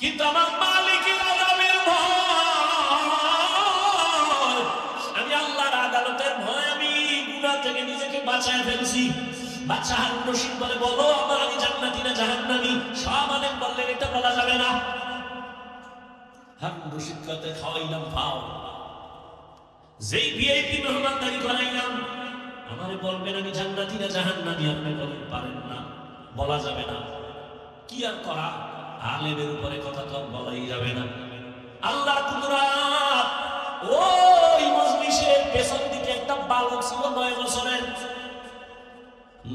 কিন্তু আমার মালিকের আযাবের ভয়, আমি আল্লাহর আদালতের ভয়, আমি গুনাহ থেকে নিজেকে বাঁচায় ফেলছি। বাদশা হারুন রশিদ বলে, বলো আমার আমি জান্নাতি না জাহান্নামী? সব আলেম বললেন এটা বলা যাবে না। হারুন রশিদ কাতে খাওয়াইলাম ফাও, যেই ভিআইপি মেহমানদারি করাইলাম, আমারে বলবেন আমি জান্নাতি না জাহান্নামী? আপনি বলেন পারেন না, বলা যাবে না। কি আর করা, আলেমের উপরে কথা তো বলাই যাবে না। আল্লাহর কুদরত। ওই মজলিসের পেছন দিকে একটা বালক ছিল 9 বছরের।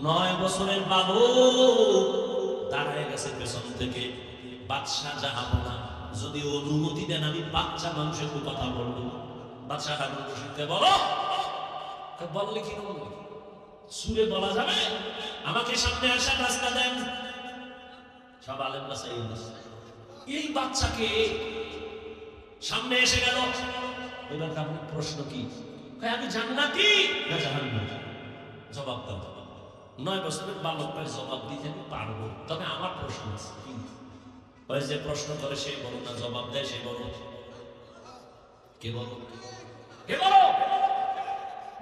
9 বছরের বালক দাঁড়ায় গেছে পেছন থেকে। বাদশা জাহাপনা যদি অনুমতি দেন আমি বাচ্চা মানুষের কথা বলবো। বাদশা হারুন রশিদকে বলো, বললে কি সুরে বলা যাবে? আমাকে সামনে আসা রাস্তা দেন। সব আলেম কাছে এই বাচ্চাকে সামনে এসে গেল। এবার আপনার প্রশ্ন কি? আমি জান্নাতি না জাহান্নামী? জবাব দাও। 9 বছরের বালকটার জবাব দিতে আমি পারবো, তবে আমার প্রশ্ন আছে। ওই যে প্রশ্ন করে সে বলো না, জবাব দেয় সে বলো। কে বলো? কে বলো?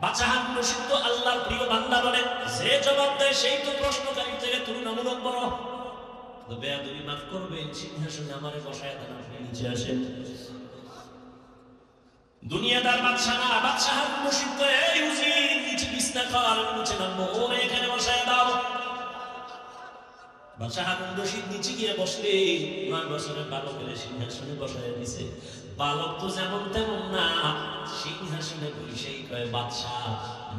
বাদশা হারুন রশিদ তো আল্লাহর প্রিয় বান্দা, বলে যে জবাব দেয় সেই তো প্রশ্নকারী থেকে তুলনামূলক বড়। বেয়াদবি মাফ করবেন, সিংহাসনে আমারে বসায় দেন, আপনি নিচে আসেন। দুনিয়াদার বাদশা না, বাদশা হারুন রশিদ তো এই হুজুর নিচে বিছনা কর, নিচে নামবো, ওরে এখানে বসায় দাও। বাদশা হারুন রশিদ নিচে গিয়ে বসলে 9 বছরের বালকের সিংহাসনে বসায় দিছে। বালক তো যেমন তেমন না, সিংহাসনে বসেই কয়, বাদশা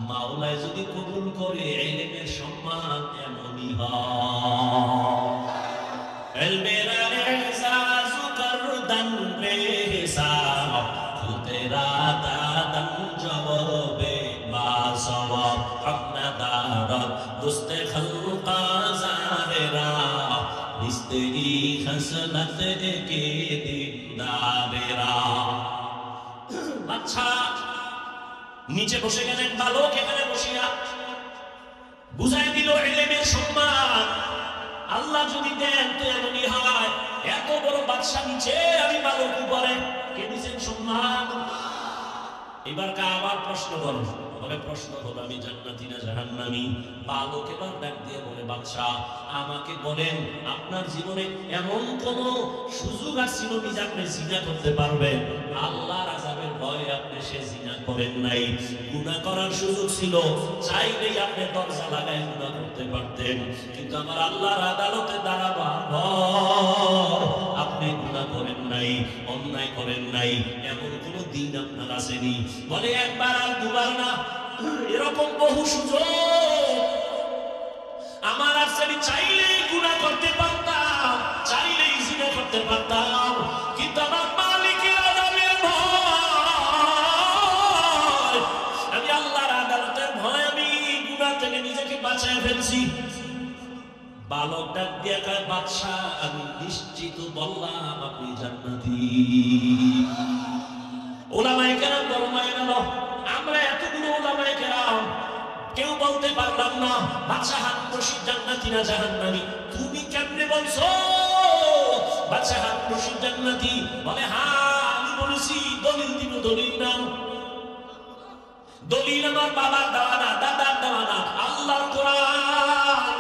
মাওলায় যদি কবুল করে ইলমের সম্মান এমনই হয়। ইলমের ইজাজ করদান বেহিসাব, তেরা দাদন জবাবে বাসওয়াব, আপনা দারত দুস্তে খলকা জারেরা, নিস্তেই খসলত কে দিনদারেরা। আচ্ছা, নিচে বসে গেলেন বালক, এখানে বসিয়া বুঝাই দিল ইলমের সম্মান আল্লাহ যদি দেন তো এমনই হয়। এত বড় বাদশা নিচে, আমি বালক উপরে, কে দিচ্ছেন সম্মান? এবার আবার প্রশ্ন করো, বলে প্রশ্ন হলো আমি জান্নাতি না জাহান্নামী? বালক এবার ডাক দিয়ে বলে, বাদশা আমাকে বলেন আপনার জীবনে এমন কোন সুযোগ আসছিল যে আপনি জিনা করতে পারবেন? আল্লাহর আযাবের ভয়ে আপনি সে জিনা করেন নাই। গুনাহ করার সুযোগ ছিল, চাইলেই আপনি দরজা লাগায় গুনাহ করতে পারতেন, কিন্তু আমার আল্লাহর আদালতে দাঁড়াবার ভয় আপনি গুনাহ করেন নাই, অন্যায় করেন নাই। এমন কোন দিন আপনার আসেনি। বলে একবার আর দুবার না, এরকম বহু সুযোগ আমার আছে। আমি চাইলেই গুনাহ করতে পারতাম, চাইলেই জিনা করতে পারতাম, কিন্তু আমার মালিকের আযাবের ভয়, আমি আল্লাহর আদালতের ভয়, আমি গুনাহ থেকে নিজেকে বাঁচায় ফেলছি। বালক ডাক দিয়ে কয়, বাদশা আমি নিশ্চিত বললাম আপনি জান্নাতি। উলামায়ে কেরাম বলমায় গেল, আমরা এতগুলো উলামায়ে কেরাম কেউ বলতে পারলাম না বাদশা হারুন রশিদ জান্নাতি না জাহান্নামী। তুমি কেমনে বলছো বাদশা হারুন রশিদ জান্নাতি? বলে হ্যাঁ আমি বলেছি, দলিল দিব, দলিল নাও। দলিল আমার বাবার দেওয়া না, দাদার দেওয়া না, আল্লাহর কোরআন।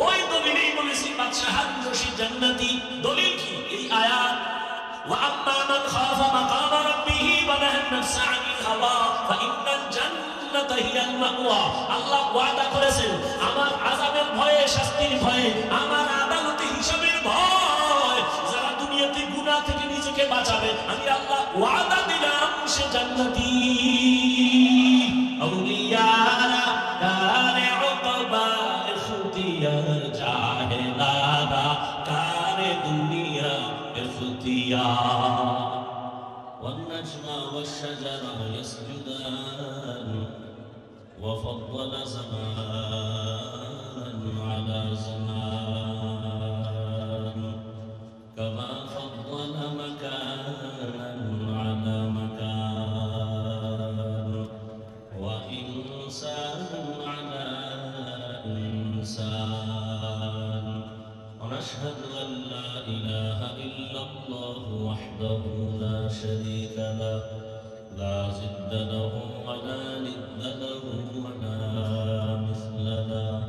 ওই দলিলেই বলেছি বাদশা হারুন রশিদ জান্নাতি। দলিল কি? এই আয়াত, وَأَمَّا مَنْ خَافَ مَقَامَ رَبِّهِ وَنَهَى النَّفْسَ عَنِ الْهَوَى فَإِنَّ الْجَنَّةَ هِيَ الْمَأْوَى। আল্লাহ ওয়াদা করেছেন আমার আযাবের ভয়ে, শাস্তির ভয়ে, আমার আদালতে হিসাবের ভয়, যারা দুনিয়াতে গুনাহ থেকে নিজেকে বাঁচাবে, আমি আল্লাহ ওয়াদা দিলাম সে জান্নাতি। আউলিয়ারা কারে উকবা ইখতিয়ার, জাহেলারা কারে দুনিয়া ইখতিয়ার। والنجم والشجر يسجدان وفضل زمان على زمان كما فضل مكانا على مكان وإنسان على إنسان ونشهد أن لا إله إلا الله وحده لا شريك له لا ضد له ولا ند له ولا مثل له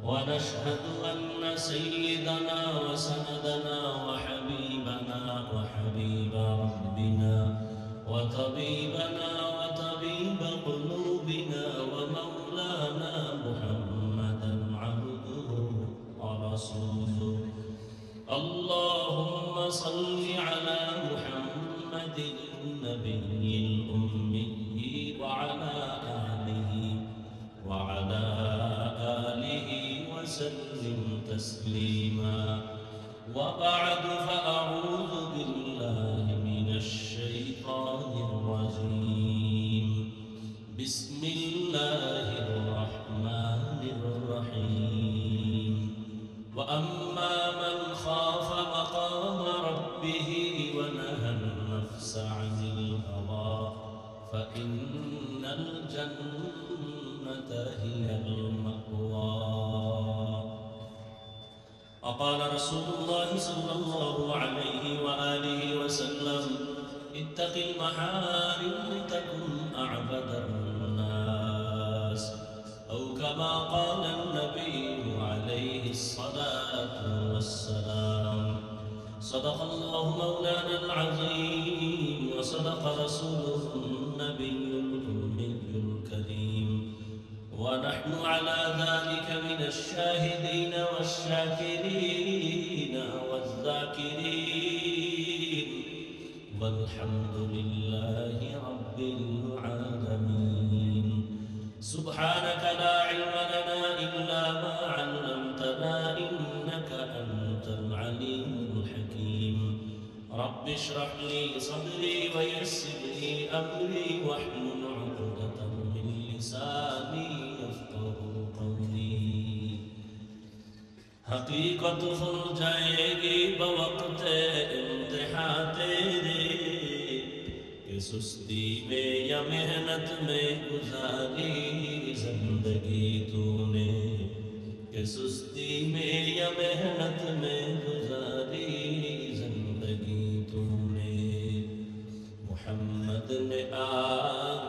ونشهد أن سيدنا وسندنا وحبيبنا وحبيب ربنا وطبيبنا وطبيب قلوبنا ومولانا محمدا عبده ورسوله اللهم صل على محمد النبي الأمي وعلى آله وسلم تسليما وبعد فأعوذ بالله من الشيطان الرجيم بسم الله الرحمن الرحيم وأما من خاف مقام ربه ونهى النفس عن الهوى فإن الجنة هي المأوى وقال رسول الله صلى الله عليه وآله وسلم اتق المحارم تكن أعبد الناس أو كما قال النبي عليه الصلاة والسلام صدق الله مولانا العظيم وصدق رسوله النبي الأمي الكريم ونحن على ذلك من الشاهدين والشاكرين والذاكرين والحمد لله رب العالمين سبحانك لا علم لنا إلا ما علمتنا إنك أنت العليم الحكيم رب اشرح لي صدري ويسر لي أمري واحلل عقدة من لساني حقیقت کھل جائے گی بوقت امتحان تیرے کہ سستی میں یا محنت میں گزاری زندگی تو نے کہ سستی میں یا محنت میں گزاری زندگی تو نے محمد نے آ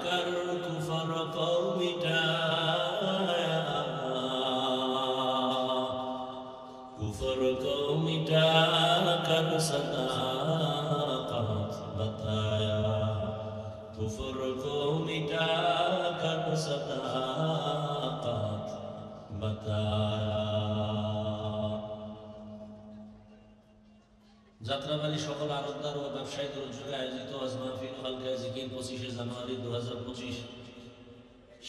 کر کفر کو مٹایا کفر کو مٹا کر صداقت بتایا کفر کو مٹا کر صداقت بتایا যাত্রাবাড়ি সকল আড়তদার ও ব্যবসায়ীদের উদ্যোগে আয়োজিত আজ মাহফিল হালকা জিকির 25শে জানুয়ারি 2025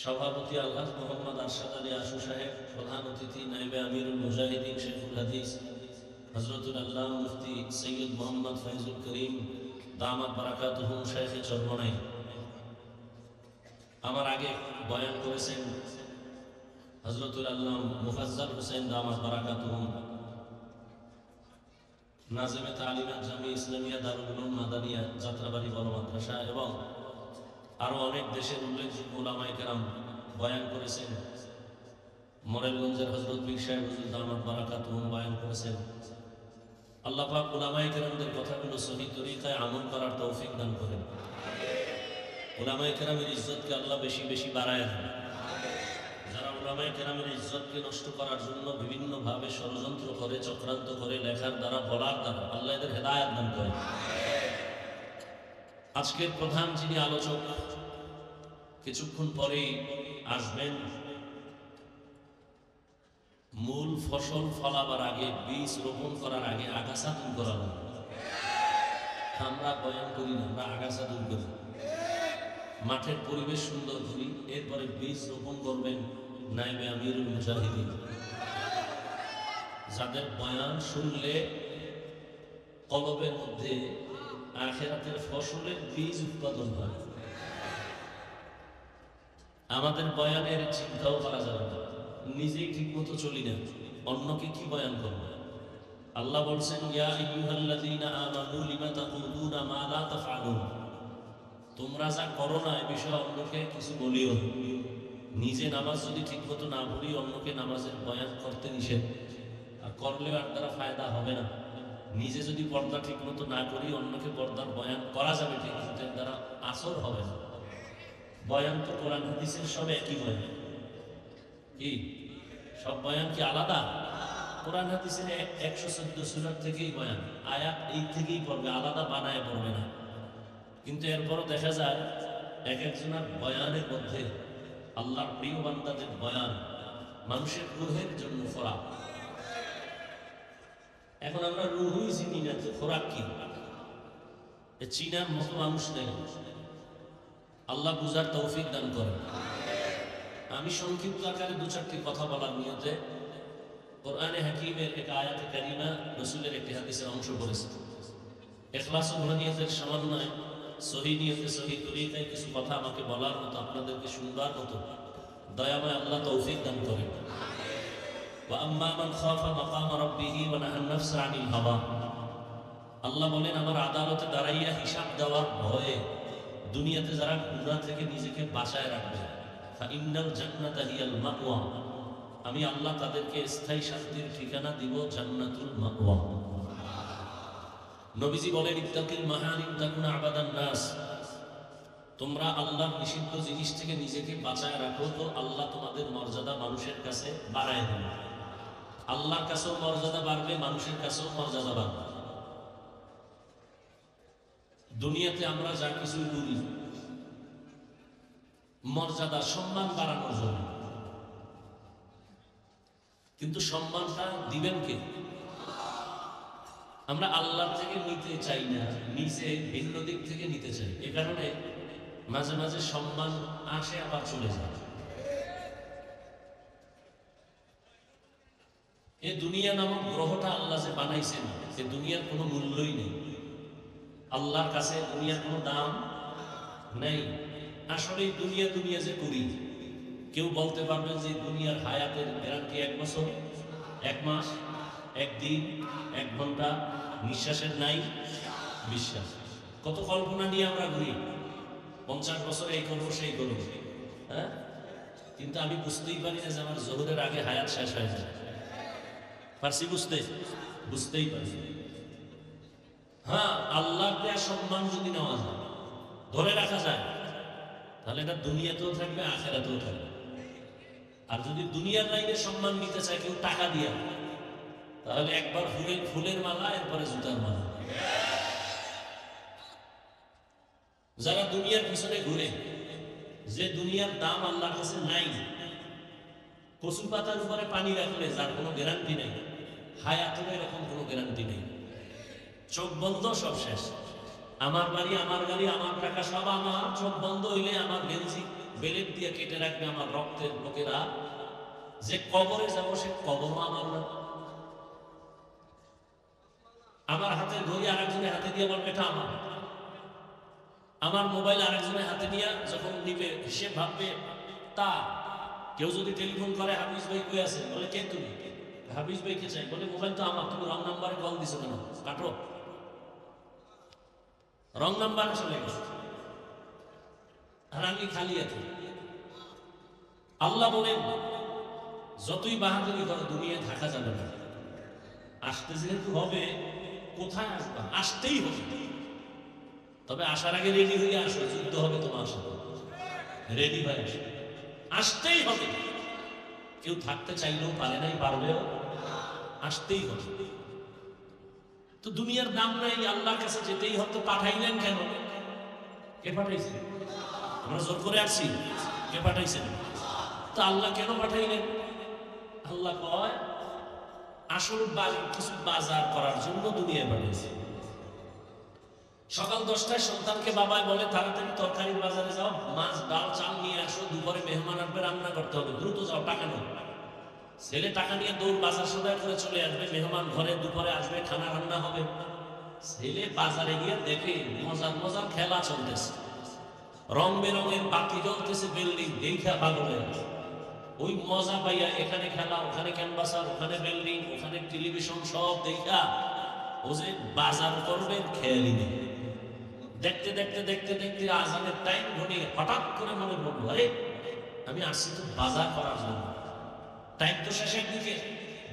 সভাপতি আলহাজ মোহাম্মদ আরশাদ আলী আশু সাহেব প্রধান অতিথি নায়েবে আমিরুল মুজাহিদিন শেখুল হাদিস হযরতুল আল্লামা মুফতি সৈয়দ মোহাম্মদ ফয়জুল করিম দামাত বারাকাতুহুম শাইখে চরমনাই আমার আগে বয়ান করেছেন হযরতুল আল্লামা মুফাজ্জল হোসেন দামাত বারাকাতুহুম নাজিমে তালিমাত জামি ইসলামিয়া দারুল উলুম মাদানিয়া যাত্রাবাড়ি বড় মাদ্রাসা এবং আরো অনেক দেশের উল্লেখযোগ্য উলামায়ে কেরাম বয়ান করেছেন মোরেলগঞ্জের হযরত পীর সাহেব হুজুর দামাত বারাকাতুহুম বয়ান করেছেন আল্লাহ পাক উলামায়ে কেরামদের কথাগুলো সহিহ তরিকায় আমল করার তৌফিক দান করেন উলামায়ে কেরামের ইজ্জতকে আল্লাহ বেশি বেশি বাড়ায় দেন যারা উলামায়ে কেরামের ইজ্জতকে নষ্ট করার জন্য বিভিন্ন ভাবে ষড়যন্ত্র করে চক্রান্ত করে লেখার দ্বারা বলার দ্বারা আল্লাহ এদের হেদায়েত দান করেন আজকের প্রধান যিনি আলোচক কিছুক্ষণ পরেই আসবেন মূল ফসল ফলাবার আগে বীজ রোপণ করার আগে আগাছা দূর করা লাগে আমরা বয়ান করি না আমরা আগাছা দূর করি মাঠের পরিবেশ সুন্দর করি এরপরে বীজ রোপণ করবেন নায়েবে আমিরুল মুজাহিদিন যাদের বয়ান শুনলে কলবের মধ্যে আখিরাতের ফসলের বীজ উৎপাদন হয় আমাদের বয়ানের চিন্তাও করা যাবে না নিজেই ঠিকমতো চলি না অন্যকে কি বয়ান করব আল্লাহ বলছেন ইয়া আইয়ুহাল্লাযীনা আমানু লিমা তাকুলুনা মা লা তাফআলুন তোমরা যা করো না এই বিষয়ে অন্যকে কিছু বলিও নিজে নামাজ যদি ঠিকমতো না পড়ি অন্যকে নামাজের বয়ান করতে নিষেধ আর করলেও আর দ্বারা ফায়দা হবে না নিজে যদি পর্দা ঠিক মতো না করি, অন্যকে পর্দার বয়ান করা যাবে ঠিক, কিন্তু এর দ্বারা আসর হবে না। বয়ান তো কোরআন হাদিসের সব একই বয়ান। কি সব বয়ান কি আলাদা? কোরআন হাদিসের 114 সূরা থেকেই বয়ান, আয়াত এই থেকেই পড়বে, আলাদা বানায় পড়বে না। কিন্তু এরপরও দেখা যায় এক একজনের বয়ানের মধ্যে আল্লাহর প্রিয় বান্দাদের বয়ান মানুষের রূহের জন্য খোরাক। এখন আমরা রুহুই চিনি না, তো খোরাক কি? চীনার মতো মানুষ নেই। আল্লাহ বুঝার তৌফিক দান করেন। আমি সংক্ষিপ্ত আকারে 2-4টি কথা বলার নিয়তে কোরআনে হাকিমের এক আয়াতে কারিমা, রাসূলের একটি হাদিসের অংশ পড়েছি। ইখলাস ও নিয়তের সমন্বয়ে সহি নিয়তে সহি তরিকায় কিছু কথা আমাকে বলার মতো, আপনাদেরকে শুনবার মতো দয়াময় আল্লাহ তৌফিক দান করেন। وَأَمَّا مَنْ خَافَ مَقَامَ رَبِّهِ وَنَهَى النَّفْسَ عَنِ الْهَوَى। আল্লাহ বলেন, আমার আদালতে দাঁড়াইয়া হিসাব দেওয়ার ভয়ে দুনিয়াতে যারা গুনাহ থেকে নিজেকে বাঁচায় রাখবে, فَإِنَّ الْجَنَّةَ هِيَ الْمَأْوَى। আমি আল্লাহ তাদেরকে স্থায়ী শান্তির ঠিকানা দিব, জান্নাতুল মাওয়া। নবীজি বলেন, ইত্তাকিল মাহারিম তাকুন আবাদান নাস। তোমরা আল্লাহর নিষিদ্ধ জিনিস থেকে নিজেকে বাঁচায় রাখো, তো আল্লাহ তোমাদের মর্যাদা মানুষের কাছে বাড়ায় দেবে। আল্লাহর কাছেও মর্যাদা বাড়বে, মানুষের কাছেও মর্যাদা বাড়বে। দুনিয়াতে আমরা যা কিছু করি মর্যাদা সম্মান বাড়ানোর জন্য, কিন্তু সম্মানটা দিবেন কে? আমরা আল্লাহর থেকে নিতে চাই না, নিজে ভিন্ন দিক থেকে নিতে চাই। এ কারণে মাঝে মাঝে সম্মান আসে আবার চলে যায়। এই দুনিয়া নামক গ্রহটা আল্লাহ যে বানাইছেন, সে দুনিয়ার কোনো মূল্যই নেই। আল্লাহর কাছে দুনিয়ার কোনো দাম নেই। আসলে দুনিয়া দুনিয়া যে করি, কেউ বলতে পারবেন যে দুনিয়ার হায়াতের গ্যারান্টি 1 বছর, 1 মাস, 1 দিন, 1 ঘন্টা, নিঃশ্বাসের নাই বিশ্বাস। কত কল্পনা নিয়ে আমরা ঘুরি, 50 বছর এই করবো সেই করবো, হ্যাঁ? কিন্তু আমি বুঝতেই পারি না যে আমার জোহরের আগে হায়াত শেষ হয়ে যায়। পারছি বুঝতেই পারি। হ্যাঁ, আল্লাহর দেয়া সম্মান যদি নেওয়া যায়, ধরে রাখা যায়, তাহলে এটা দুনিয়াতেও থাকবে, আখিরাতেও থাকবে। আর যদি দুনিয়ার লাইনে সম্মান নিতে চায় কেউ টাকা দিয়ে, তাহলে একবার ফুলের মালা, এরপরে জুতার মালা। যারা দুনিয়ার পিছনে ঘুরে, যে দুনিয়ার দাম আল্লাহর কাছে নাই, কচু পাতার উপরে পানি রাখলে যার কোনো গ্যারান্টি নেই, হায়াতের এরকম কোনো গ্যারান্টি নেই। চোখ বন্ধ, সব শেষ। আমার বাড়ি, আমার গাড়ি, আমার টাকা, সব আমার। চোখ বন্ধ হইলে আমার গেঞ্জি বেলেট দিয়ে কেটে রাখবে আমার রক্তের লোকেরা। যে কবরে যাবো, সে কবরও আমার না। আমার হাতের ঘড়ি আরেকজনের হাতে দিয়ে বলবে এটা আমার। আমার মোবাইল আরেকজনের হাতে নিয়ে যখন নিবে, সে ভাববে তা। কেউ যদি টেলিফোন করে, হাফিজ ভাই কই আছে, বলে কে তুমি? হাফিজ ভাই কে চাই? বলে মোবাইল তো আমার, তুমি রং নাম্বারে কল দিছো কেন? কাটো, রং নাম্বারে চলে গেছে, আর আমি খালি আছি। আল্লাহ বলেন, যতই বাহাদুরি করো দুনিয়ায় থাকা যাবে না। আসতে যেহেতু হবে, কোথায় আসবা? আসতেই হবে। তবে আসার আগে রেডি হয়ে আসো, যুদ্ধ হবে তোমার সাথে, রেডি হয়ে আসো, আসতেই হবে। কেউ থাকতে চাইলেও পারে নাই, পারবেও, আসতেই হবে। তো দুনিয়ার দাম নাই, আল্লাহর কাছে যেতেই হতো। পাঠাইলেন কেন? কে পাঠাইছে? আমরা জোর করে আসছি, কে পাঠাইছেন? তো আল্লাহ কেন পাঠাইলেন? আল্লাহ কয়, আসল কিছু বাজার করার জন্য দুনিয়ায় পাঠিয়েছে। সকাল 10টায় সন্তানকে বাবাই বলে, তাড়াতাড়ি তরকারির বাজারে যাও, মাছ, ডাল, চাল নিয়ে আসো, দুপুরে মেহমান আসবে, রান্না করতে হবে, দ্রুত যাও, টাকা নাও। ছেলে টাকা নিয়ে দৌড় বাজার সদাই করে চলে আসবে, মেহমান ঘরে দুপুরে আসবে, খানা রান্না হবে। ছেলে বাজারে গিয়ে দেখে মজার মজার খেলা চলতেছে, রং বেরঙের বাতি জ্বলতেছে, বিল্ডিং দেখা পাগল হয়ে গেছে। ওই মজা পাইয়া এখানে খেলা, ওখানে ক্যানভাসার, ওখানে বিল্ডিং, ওখানে টেলিভিশন, সব দেখা ও যে বাজার করবে খেয়ালই নেই। দেখতে দেখতে দেখতে দেখতে আজানের টাইম ঘনিয়ে হঠাৎ করে মনে পড়লো, আরে আমি আসছি তো বাজার করার জন্য, টাইম তো শেষের দিকে।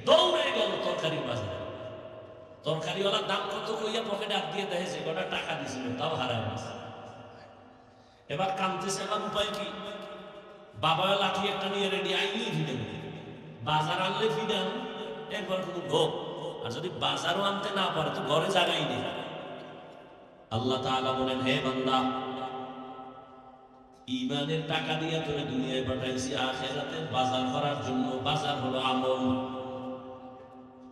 দৌড়ে গেল তরকারি বাজারে। তরকারিওয়ালার দাম কত কইয়া পকেটে হাত দিয়ে দেখেছে কটা টাকা দিছিল তাও হারায় গেছে। এবার কাঁদতেছে, আমার উপায় কি? বাবা লাঠি একটা নিয়ে রেডি, আইলেই ফিডেন, বাজার আনলে ফিডেন, এরপর কোনো ভোগ। আর যদি বাজারও আনতে না পারে তো ঘরে জায়গাই নেই। আল্লাহ তাআলা বলেন, হে বান্দা, ঈমানের টাকা দিয়ে তোরে দুনিয়ায় পাঠাইছি আখিরাতের বাজার করার জন্য। বাজার হলো আমল।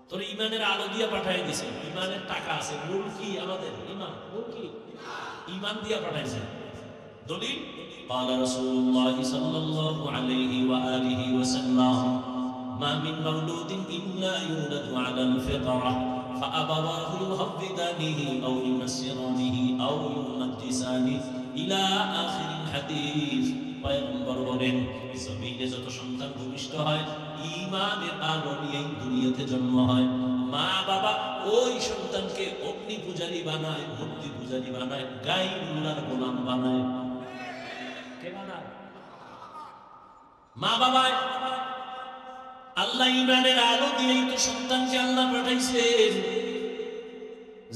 তোর ঈমানের আলো দিয়ে পাঠাই দিছে। ঈমানের টাকা আছে, মূল কি আমাদের ঈমান, মূল কি ঈমান দিয়ে পাঠাইছে। দলিল قال رسول الله صلى الله عليه وآله وسلم ما من مولود إلا يولد على الفطرة فأبواه يهودانه أو ينصرانه أو يمجسانه إلى آخر الحديث। পয়গম্বর বলেন, জমিনে যত সন্তান ভূমিষ্ঠ হয় ঈমানের আলো নিয়েই দুনিয়াতে জন্ম হয়। মা বাবা ওই সন্তানকে অগ্নি পূজারী বানায়, মূর্তি পূজারী বানায়, গায়রুল্লাহর গোলাম বানায়। কে বানায়? মা বাবা। আল্লাহ ঈমানের আলো দিয়েই তো সন্তানকে আল্লাহ পাঠাইছেন।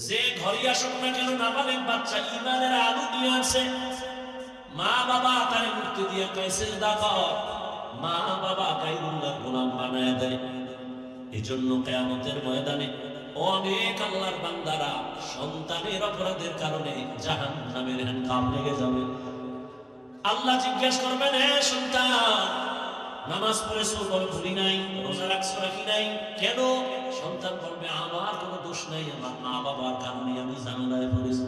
যে ঘরে আসুক না কেন নাবালেগ বাচ্চা ঈমানের আলো দিয়ে আসে। মা বাবা তারে মূর্তি দিয়ে কয় সিজদা কর, মা বাবা গায়রুল্লাহর গোলাম বানায় দেয়। এজন্য কিয়ামতের ময়দানে অনেক আল্লাহর বান্দারা সন্তানের অপরাধের কারণে জাহান্নামের হ্যান্ডকাপ লেগে যাবে। আল্লাহ জিজ্ঞাসা করবেন, হে সন্তান, নামাজ পড়েছো? বলে ভুলি নাই। রোজা রাখছো? রাখি নাই। কেন? সন্তান বলবে, আমার কোনো দোষ নাই, আমার মা বাবার কারণে আমি ঝামেলায় পড়েছি।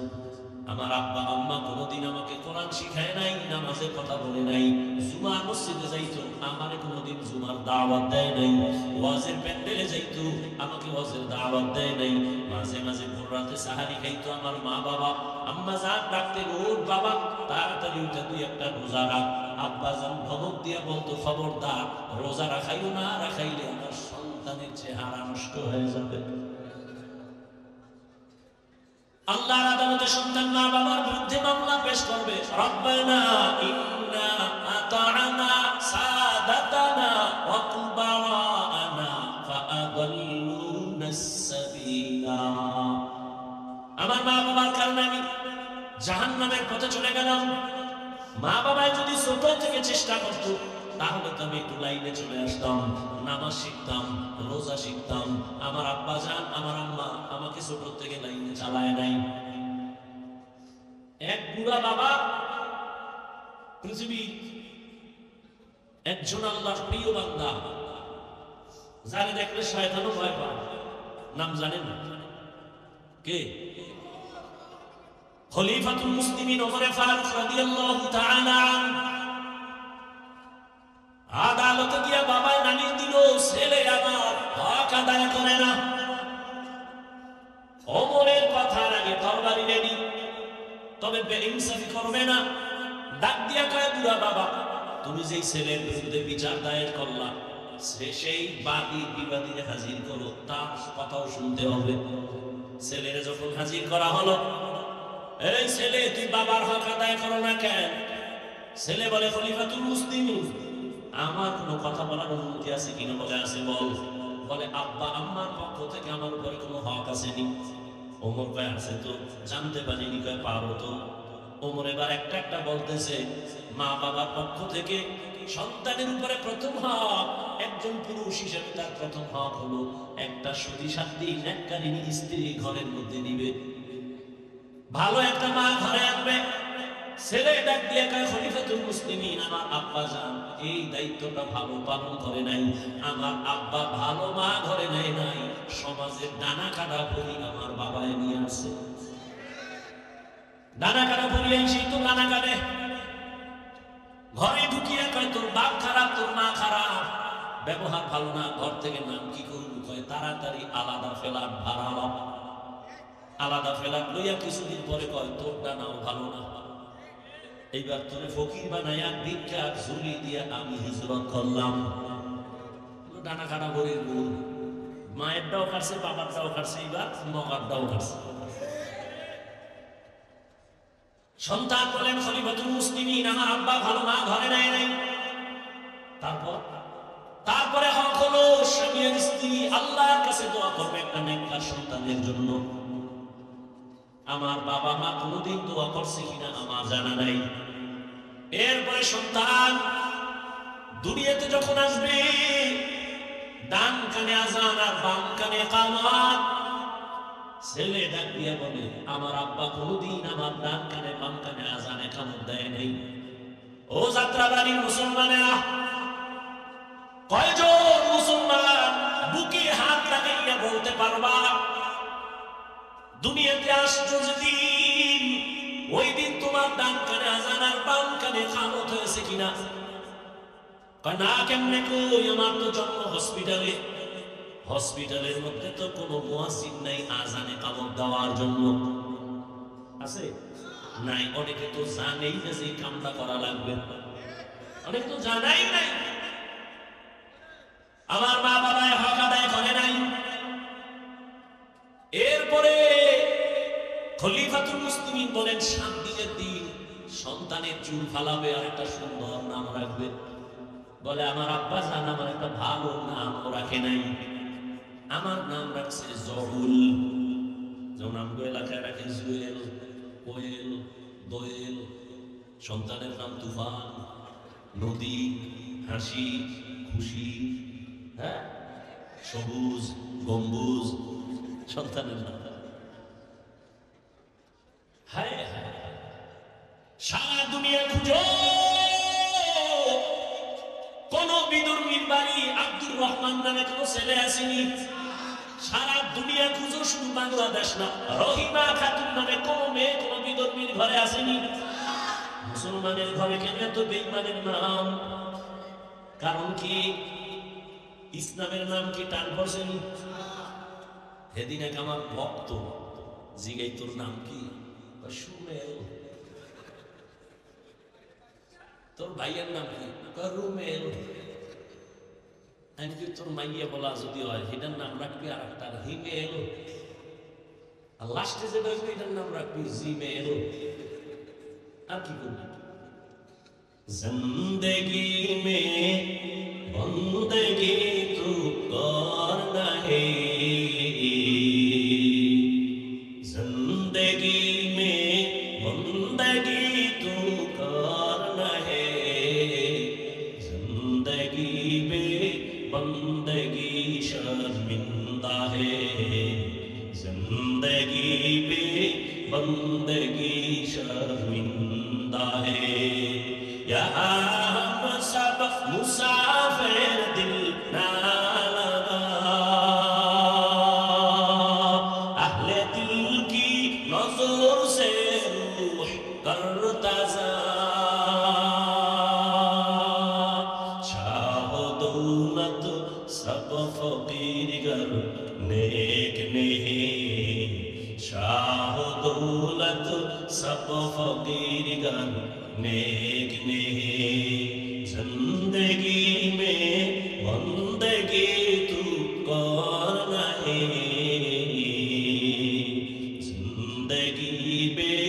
আমার আব্বা আম্মা কোনোদিন আমাকে কোরআন শিখায় নাই, নামাজের কথা বলে নাই, জুমার মসজিদে যাইতো, আমারে কোনোদিন জুমার দাওয়াত দেয় নাই, ওয়াজের প্যান্ডেলে যাইতো, আমাকে ওয়াজের দাওয়াত দেয় নাই, মাঝে মাঝে ভোর রাতে সাহারি খাইতো আমার মা বাবা। আম্মা জান ডাকতে, ওর বাবা তাড়াতাড়ি উঠে তুই একটা রোজা রাখ। আব্বা জান ধমক দিয়ে বলতো, খবরদার রোজা রাখাইও না, রাখাইলে আমার সন্তানের চেহারা নষ্ট হয়ে যাবে। আল্লাহর আদালতে সন্তান মা বাবার বিরুদ্ধে মামলা পেশ করবে। রব্বানা ইন্না আতা'না সাদাতানা ওয়া কুবারানা ফাআদাল্লুনাস সাবিলা। আমার মা বাবার কারণে আমি জাহান্নামের পথে চলে গেলাম। মা বাবাই যদি ছোট থেকে চেষ্টা করত তাহলে তো আমি একটু লাইনে চলে আসতাম, নামাজ শিখতাম, রোজা শিখতাম। আমার আব্বা জান, আমার আম্মা আমাকে ছোট থেকে লাইনে চালায় নাই। এক বুড়া বাবা পৃথিবীর একজন আল্লাহর প্রিয় বান্দা, যারে দেখলে শয়তানও ভয় পায়। নাম জানেন না? কে? খলিফাতুল মুসলিমিন ওমর ফারুক রাদিয়াল্লাহু তাআলা আনহু। আদালতে গিয়া বাবায় নালিশ দিল, ছেলে আমার হক আদায় করে না। ওমরের কথার আগে তরবারি রেডি, তবে বেইনসাফি করবে না। ডাক দিয়া কয়, বুড়া বাবা, তুমি যেই ছেলের বিরুদ্ধে বিচার দায়ের করলা, সেই বাদী বিবাদীরে হাজির করো, তার কথাও শুনতে হবে। ছেলেরে যখন হাজির করা হলো, এই ছেলে, তুই বাবার হক আদায় করো না কেন? ছেলে বলে, খলিফাতুল মুসলিমিন, আমার কোনো কথা বলার অনুমতি আছে কিনা? বলে, আছে। বল। বলে, আব্বা আম্মার পক্ষ থেকে আমার উপরে কোনো হক আসেনি? ওমর কয়, আছে তো। জানতে পারিনি? কয়, পারো তো। ওমর এবার একটা একটা বলতেছে, মা বাবার পক্ষ থেকে সন্তানের উপরে প্রথম হক, একজন পুরুষ হিসেবে তার প্রথম হক হলো একটা সতী সাধ্বী নেককারিনী স্ত্রী ঘরের মধ্যে নিবে, ভালো একটা মা ঘরে আনবে। ছেলে ডাক দিয়ে কয়, খলিফাতুল মুসলিমিন, আমার আব্বা জান এই দায়িত্বটা ভালো পালন করে নাই, আমার আব্বা ভালো মা ঘরে নেয় নাই, সমাজের ডানা কাটা পরি আমার বাবায় নিয়ে আসে। ডানা কাটা পরি সেই তো ডানা কাটে। ঘরে ঢুকিয়ে কয়, তোর বাপ খারাপ, তোর মা খারাপ, ব্যবহার ভালো না, ঘর থেকে নাম কি করবো? কয়, তাড়াতাড়ি আলাদা ফ্ল্যাট ভাড়া। আলাদা ফ্ল্যাট লইয়া কিছুদিন পরে কয়, তোর ডানাও ভালো না, এইবার তোরে ফকির বানাইয়া ভিক্ষা ঝুলি দিয়া আমি হিজরত করলাম। ডানা কাটা ভরির গুণ, মায়েরটাও কাটছে, বাবারটাও কাটছে, এইবার মগারটাও কাটছে। সন্তান বলেন, খলিফাতুল মুসলিমিন, আমার আব্বা ভালো মা ঘরে নেয় নাই। তারপর তারপরে হক হলো স্বামী আর স্ত্রী আল্লাহর কাছে দোয়া করবে একটা নেককার সন্তানের জন্য। আমার বাবা মা কোনোদিন দোয়া করছে কিনা আমার জানা নাই। এরপরে সন্তান দুনিয়াতে যখন আসবে, ডান কানে আযান আর বাম কানে ইকামত। ছেলে ডাক দিয়ে বলে, আমার আব্বা কোনোদিন আমার ডান কানে বাম কানে আযান ইকামত দেয় নাই। ও যাত্রাবাড়ির মুসলমানেরা, কয়জন মুসলমান বুকে হাত লাগাইয়া বলতে পারবা দুনিয়াতে আসছো যেদিন, ওই দিন তোমার ডান কানে আযান আর বাম কানে ইকামত হয়েছে কিনা? না, কেমনে কই, আমার তো জন্ম হসপিটালে। হসপিটালের মধ্যে তো কোনো মুয়াজ্জিন নাই আযানে ইকামত দেওয়ার জন্য। আছে নাই? অনেকে তো জানেই না যে কামটা করা লাগবে, অনেকে তো জানাই নাই। আমার মা বাবায় হক আদায় করে নাই। এরপরে খলিফাতুল মুসলিমিন বলেন 7 দিনের দিন সন্তানের চুল ফালাবে আর একটা সুন্দর নাম রাখবে। বলে, আমার আব্বা জান আমার একটা ভালো নাম রাখে নাই, আমার নাম রাখছে জহুল। যেমন আমগো এলাকায় রাখে জুয়েল, কোয়েল, দোয়েল। সন্তানের নাম তুফান, নদী, হাসি, খুশি, হ্যাঁ, সবুজ, গম্বুজ সন্তানের নাম। হায় হায়, সারা দুনিয়া খুঁজো, কোন বিদুর্মীর বাড়ি আব্দুর রহমান নামে কোন ছেলে আসেনি। সারা দুনিয়া খুঁজো, শুধু বাংলাদেশ না, রহিমা খাতুন নামে কোন মেয়ে কোন বিদুর্মীর ঘরে আসেনি। মুসলমানের ঘরে কেন এত বেঈমানের নাম? কারণ কি? ইসলামের নাম কি টান পড়ছেন? সেদিন এক আমার ভক্ত জিগাই, তোর নাম কি? সুমেল। তোর ভাইয়ের নাম কি? রুমেল। আমি কি, তোর মাইয়া বলা যদি হয় সেটার নাম রাখবি আর একটা হিমেল, আর লাস্টে যেটা হইবে এটার নাম রাখবি জিমেল। আর কি করবি? জিন্দেগি মে বন্দেগি তু করনা হে, जिंदगी में बंदगी तू करना है, जिंदगी में बंदगी शर्मिंदा है, जिंदगी में बंदगी शर्मिंदा है। यहाँ हम सब मुसाफिर दिल ना लगा, अहले दिल की नजर से रूह करता जा, शाह दौलत सब फकीर गर नेक नहीं, शाह दौलत सब फकीर गर नेक नहीं, जिंदगी में बंदगी तू करना है, जिंदगी में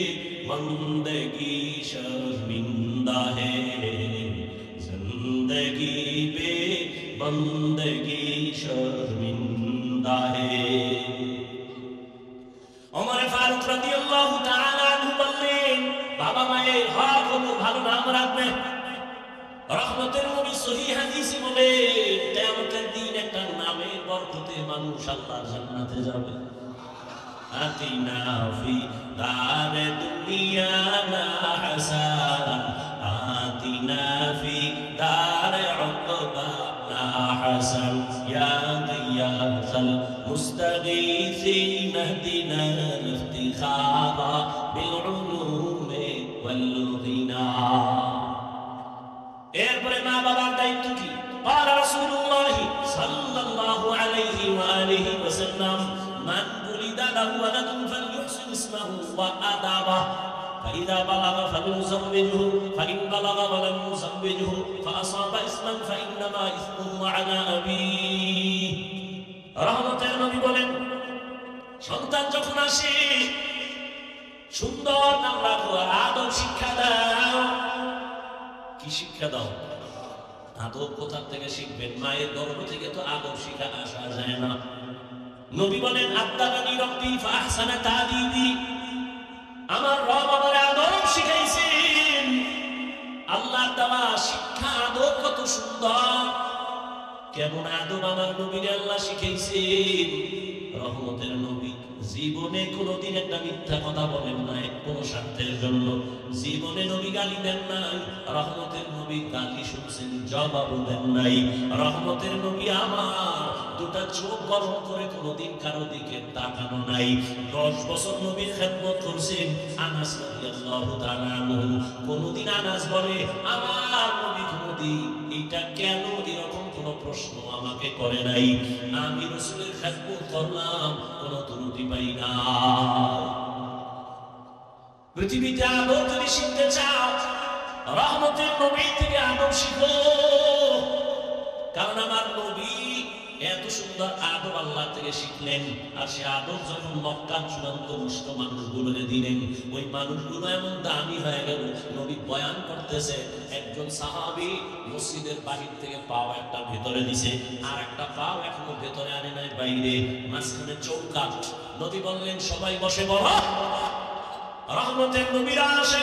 बंदगी शर्मिंदा है, जिंदगी में बंदगी शर्मिंदा है। उमर फारूक রাদিয়াল্লাহু তাআলা আনহু বললেন, বাবা মায়ের হক হলো ভালো নাম রাখবে। রহমতের নবী সহিহ হাদিসে বলে, কিয়ামতের দিন একটা নামের বরকতে মানুষ আল্লাহর জান্নাতে যাবে। আতিনা ফি দারে দুনিয়া না হাসান, আতিনা ফি দারে উকবা না হাসান, ইয়া গিয়াসাল মুস্তাগীসিন ইহদিনা ইফতিখারা বিল উলুমি ওয়াল গিনা। এরপরে মা বাবার দায়িত্ব কি? قال رسول الله صلى الله عليه وآله وسلم من ولد له ولد فليحسن اسمه وآدابه فإذا بلغ فليزوجه فإن بلغ ولم يزوجه فأصاب اسما فإنما إثمه على أبيه। রহমতের নবী বলেন, সন্তান যখন আসে সুন্দর নাম রাখো, আদব শিক্ষা দাও। কি শিক্ষা দাও? আদব কোথা থেকে শিখবেন? মায়ের গর্ভ থেকে তো আদব শিখা আসা যায় না। নবী বলেন আদাবানি রব্বি ফাহসানা তাদিবি, আমার রব আমার আদব শিখাইছেন। আল্লাহ দেওয়া শিক্ষা আদব কত সুন্দর। কেমন আদব আমার নবীর আল্লাহ শিখাইছেন। রহমতের নবী জীবনে কোনোদিন একটা মিথ্যা কথা বলেন নাই কোনো স্বার্থের জন্য। জীবনে নবী গালি দেন নাই। রহমতের নবী গালি শুনছেন, জবাবও দেন নাই। রহমতের নবী আমার দুটা চোখ গরম করে কোনোদিন কারো দিকে তাকানো নাই। 10 বছর নবীর খেদমত করছেন। আনাস রাদিয়াল্লাহু তাআলা আনহু, কোনোদিন আনাস বলে আমার নবী কোনোদিন এটা কেন এরকম কোনো প্রশ্ন আমাকে করে নাই। আমি রাসূলের খেদমত করলাম, কোনো ত্রুটি পাই না। পৃথিবীতে আদব যদি শিখতে চাও, রহমতের নবী থেকে আদব শিখো। কারণ আমার নবী এত সুন্দর আদব আল্লাহ থেকে শিখলেন। আর সে আদব যখন মক্কার চূড়ান্ত মুষ্ট মানুষগুলোকে দিলেন, ওই মানুষগুলো এমন দামি হয়ে গেল। নবী বয়ান করতেছে, একজন সাহাবী মসজিদের বাহির থেকে পাও একটা ভেতরে দিছে, আর একটা পাও এখনো ভেতরে আনে নাই, বাইরে মাঝখানে চৌকাঠ। নবী বললেন সবাই বসে বলো। রহমতের নবীরা আসে,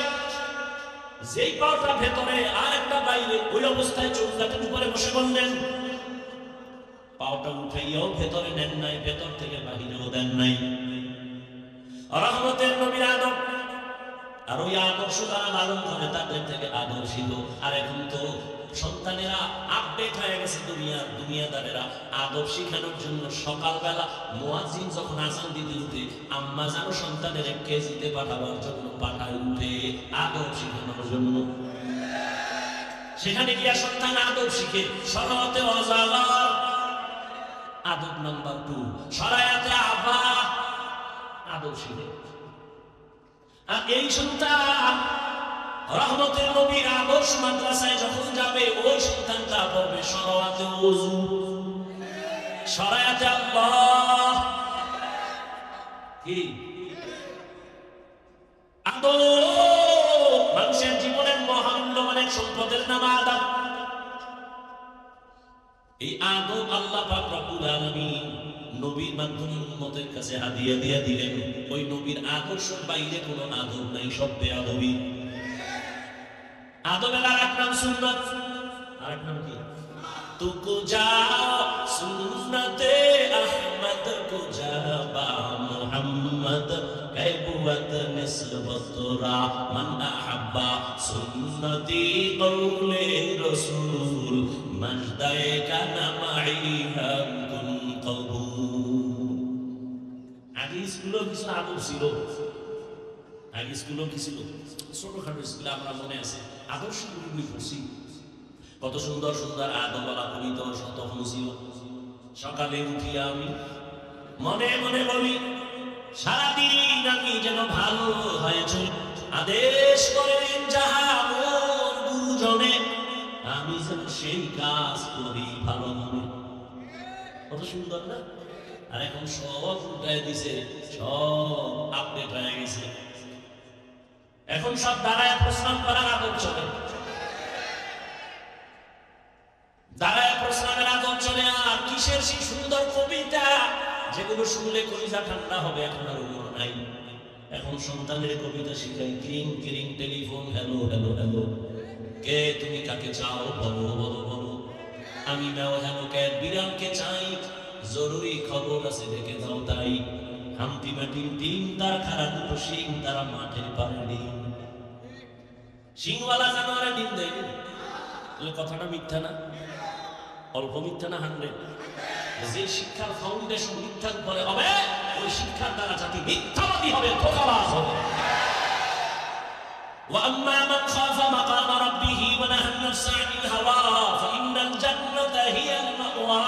যেই পাওটা ভেতরে আর একটা বাইরে, ওই অবস্থায় চৌকাঠের উপরে বসে বললেন। পাওটা উঠাইয়াও ভেতরে নেন নাই, ভেতর থেকে বাহিরেও দেন নাই। রহমতের নবীর আদব। আর ওই আদর্শ তারা লালন করে, তাদের থেকে আদর ছিল। আর এখন তো সন্তানেরা আপডেট হয়ে গেছে, দুনিয়াদারেরা আদব শিখানোর জন্য সকালবেলা মুয়াজ্জিন যখন আযান দিতে উঠে, আম্মা জানো সন্তানের কেজিতে পাঠাবার জন্য পাঠায় উঠে আদব শিখানোর জন্য। সেখানে গিয়া সন্তান আদব শিখে। সরাতে অজালার আদব নাম্বার 2, সরায়াতে আবা আদব শিখে। আর এই সন্তান রহমতের নবীর আদর্শ মাদ্রাসায় যখন যাবে, ওই সন্তানটা পড়বে সরায়াতে ওযু, সরায়াতে আল্লাহ। কি আদব! মানুষের জীবনের মহামূল্যবান সম্পদের নাম আদব। এই আদব আল্লাহ পাক রব্বুল আলামিন নবীর মাধ্যমে উম্মতের কাছে হাদিয়া দিয়ে দিলেন। ওই নবীর আদর্শের বাইরে কোনো আদব নাই, সব বেয়াদবি। আদবের আরেক নাম সুন্নাত। আরেক নাম কি? তুকু যাও সুন্নতে আহমদ কো যাবা মুহাম্মদ কাইবুত নিসবতরা মান আহাব্বা সুন্নতি কওলে রাসূল মজদায়ে কানা মাইহা কুন কবুল। আগে স্কুলে কিছু আদব ছিল। আগে স্কুলে কি ছিল? ছোটখাটো স্কুলে আমরা মনে আছে আদর্শগুলি পড়ছি। কত সুন্দর সুন্দর আদবওয়ালা কবিতা তখন ছিল। সকালে উঠিয়া আমি মনে মনে বলি, সারাদিন আমি যেন ভালো হয়ে চলি। আদেশ করেন যাহা মোর গুরুজনে, আমি যেন সেই কাজ করি ভালো মনে। কত সুন্দর না? আর এখন সব উল্টায় দিছে, সব আপডেট হয়ে গেছে। এখন সব দাঁড়ায় প্রশ্ন করার আদব চলে, দাঁড়ায় প্রশ্নের আদব চলে। আর কিসের সেই সুন্দর কবিতা যেগুলো শুনলে কলিজা ঠান্ডা হবে, এখন আর ওগুলো নাই। এখন সন্তানের কবিতা শিখাই, কিরিং কিরিং টেলিফোন, হ্যালো হ্যালো হ্যালো, কে তুমি কাকে চাও বলো বলো বলো, আমি নাও হ্যালো ক্যাট বিড়ালকে চাই, জরুরি খবর আছে দেখে দাও তাই। হামটি মাটির ডিম তার খারা দুটো শিং, তারা মাঠের পারে ডিম। শিংওয়ালা জানোয়ারে ডিম দেয়, কথাটা মিথ্যা না? অল্প মিথ্যা না 100? যে শিক্ষার ফাউন্ডেশন মিথ্যার উপরে হবে, ওই শিক্ষার দ্বারা জাতি মিথ্যাবাদী হবে, ধোঁকাবাজ হবে। وأما من خاف مقام ربه ونهى النفس عن الهوى فإن الجنة هي المأوى।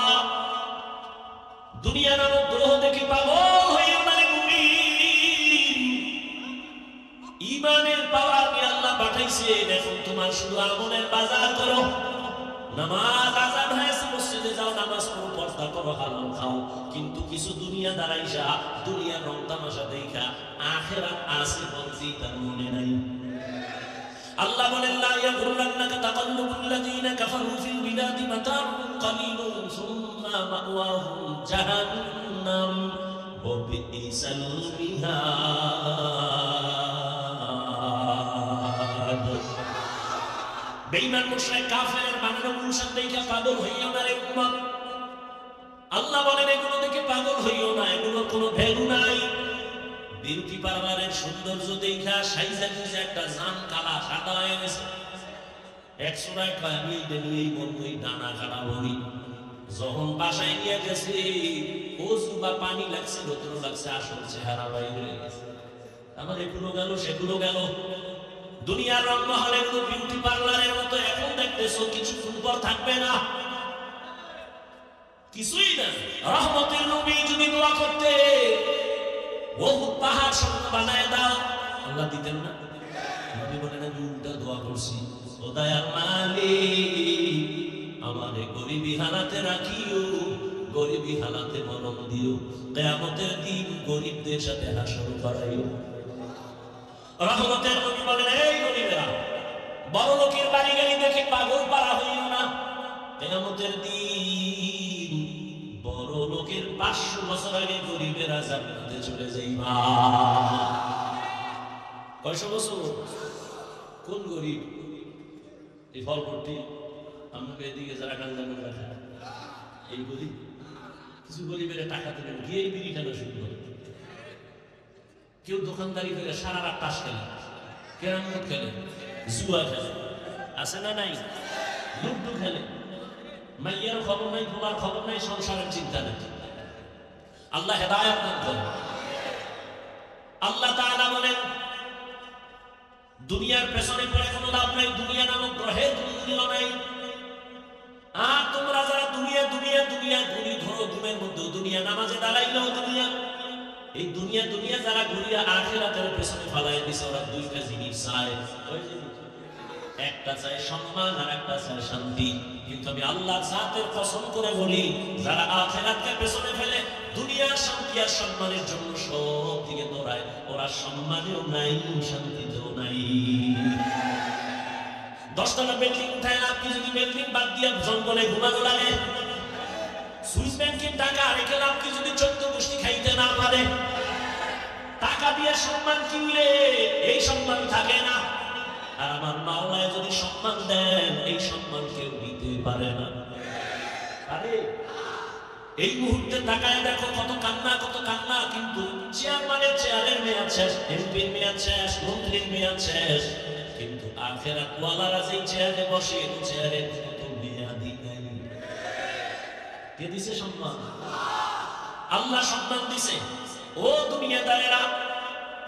দুনিয়া নামক গ্রহ দেখে পাগল হয়ে মানে মুমিন, ঈমানের পাওয়ার নিয়ে আল্লাহ পাঠাইছেন। এখন তোমার শুধু আমলের বাজার করো। নামাজ আযান হয়েছে, মসজিদে যাও, নামাজ পড়ো, পর্দা করো, হালাল খাও। কিন্তু কিছু দুনিয়া দাঁড়াইসা, দুনিয়ার রং তামাশা দেখা আখিরাত আছে বলছি তার মনে নাই। আল্লাহ বলেন লা ইয়াগুররান্নাকা তাকাল্লুবুল লাযীনা কাফারু ফিল বিলাদি মাতাউন কালিলুন সুম্মা মাওয়াহুম জাহান্নাম ওয়া বিইসাল মিহাদ। বেঈমান মুশরিক কাফেরের বানানো মুশরিক দেখে পাগল হইও না রে উম্মত। আল্লাহ বলেন এগুলো দেখে পাগল হইও না, এগুলোর কোনো ভ্যালু নাই। বিউটি পার্লারের সৌন্দর্য দেখা সাইজা গুজা একটা জান কালা সাদা হয়ে গেছে, একশোটায় আমি এই বন্ধুই ডানা কাটা বলি। যখন বাসায় নিয়ে গেছে ওজু বা পানি লাগছে রোদ্র লাগছে, আসল চেহারা বাইরে গেছে। আমার এগুলো গেল সেগুলো গেল, দুনিয়ার রংমহল এগুলো বিউটি পার্লারের মতো এখন দেখতেছো, কিছুক্ষণ পর থাকবে না, কিছুই না। রহমতের নবী যদি দোয়া করতে বহুত পাহাড় স্বর্ণ বানায় দাও, আল্লাহ দিতেন না? নবী বলেন আমি উল্টা দোয়া করছি, ও দয়ার মালিক আমারে গরিবী হালাতে রাখিও, গরিবী হালাতে মরণ দিও, কিয়ামতের দিন গরিবদের সাথে হাসর করাইও। রহমতের নবী বলেন এই গরিবেরা বড় লোকের বাড়ি গাড়ি দেখে পাগল পারা হইও না, কিয়ামতের দিন বড় লোকের 500 বছর আগে গরিবেরা জান্নাতে চলে যাইবা। কয়শো বছর? কোন গরিব? এই ফলপট্টি আমাকে এদিকে যারা গাঞ্জাম রাখা এই গরিব। কিছু গরিবের টাকা দিলেন গিয়ে বিড়ি খেলা শুরু করে, কেউ দোকানদারি করে সারা রাত তাস খেলে, ক্যারাম বোর্ড খেলে, জুয়া খেলে, আছে না নাই? লুডু খেলে, মাইয়ার খবর নাই, তোমার খবর নাই, সংসারের চিন্তা নেই। আল্লাহ হেদায়েত দান করেন। আল্লাহ তাআলা বলেন দুনিয়ার পেছনে পড়ে কোনো লাভ নাই, দুনিয়া নামক গ্রহে মূল্য নাই। আর তোমরা যারা দুনিয়া দুনিয়া দুনিয়া ঘুরি ধরো, ঘুমের মধ্যে দুনিয়া, নামাজে দাঁড়াইলেও দুনিয়া, এই দুনিয়া দুনিয়া যারা ঘুরিয়া আখিরাতের পেছনে ফালাই দিছে, ওরা দুইটা জিনিস চায়। একটা চায় সম্মান আর একটা চায় শান্তি। কিন্তু আমি আল্লাহর জাতের কসম করে বলি, যারা আখিরাতকে পেছনে ফেলে দুনিয়ার শান্তি আর সম্মানের জন্য সব দিকে দৌড়ায়, ওরা সম্মানেও নাই, শান্তিতেও নাই। 10 তলা বিল্ডিং উঠায় আপনি যদি বিল্ডিং বাদ দিয়ে জঙ্গলে ঘুমানো লাগে, সুইস ব্যাংকের টাকা রেখে আপনি যদি 14 গোষ্ঠী খাইতে না পারে, টাকা দিয়ে সম্মান কিনলে এই সম্মান থাকে না। আর আমার মাওলায় যদি সম্মান দেন, এই সম্মান কেউ নিতে পারে না। আরে এই মুহূর্তে তাকায় দেখো কত কান্না, কত কান্না। কিন্তু চেয়ারম্যানের চেয়ারের মেয়াদ শেষ, এমপির মেয়াদ শেষ, মন্ত্রীর মেয়াদ শেষ, কিন্তু আখিরাত ওয়ালারা যেই চেয়ারে বসে, এই চেয়ারে কত মেয়াদই নাই। কে দিছে সম্মান? আল্লাহ সম্মান দিছে। ও দুনিয়াদারেরা,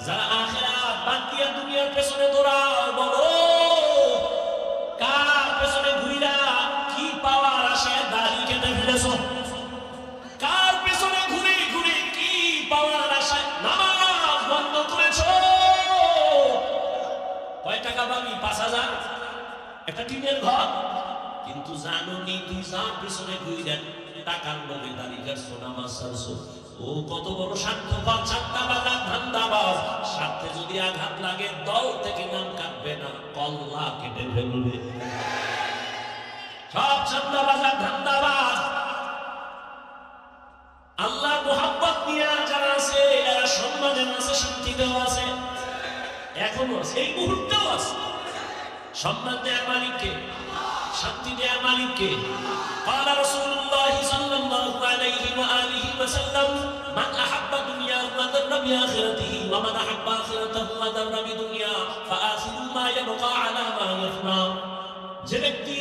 যারা আখিরাত বাদ দিয়া দুনিয়ার পেছনে দৌড়াও, বলো কার পেছনে ঘুইরা কি পাওয়ার আশায় দাড়ি কেটে ফেলেছো? কার পেছনে ঘুরে ঘুরে কি পাওয়ার আশায় নামাজ বন্ধ করেছো? কয় টাকা পাবি? 5000 একটা টিনের ঘর। কিন্তু জানো নি তুই যার পেছনে ঘুরে টাকার লোভে দাড়ি কাটছো, নামাজ ছাড়ছো, ও কত বড় স্বার্থপর, চাঁদাবাজ, ধান্দাবাজ। স্বার্থে যদি আঘাত লাগে দল থেকে নাম কাটবে না, কল্লা কেটে ফেলবে। সব চাঁদাবাজ ধান্দাবাজ আল্লাহ মোহাব্বত নিয়ে যারা আছে, এরা সম্মানে আছে, শান্তিতেও আছে, এখনো আছে, এই মুহূর্তেও আছে। সম্মান দেয়ার মালিককে, শান্তি দেয়ার মালিককে। قال رسول الله صلى الله عليه وآله وسلم من أحب دنيا وذر بآخرته ومن أحب آخرته وذر بدنيا فآخر ما يبقى على ما يفنى। যে ব্যক্তি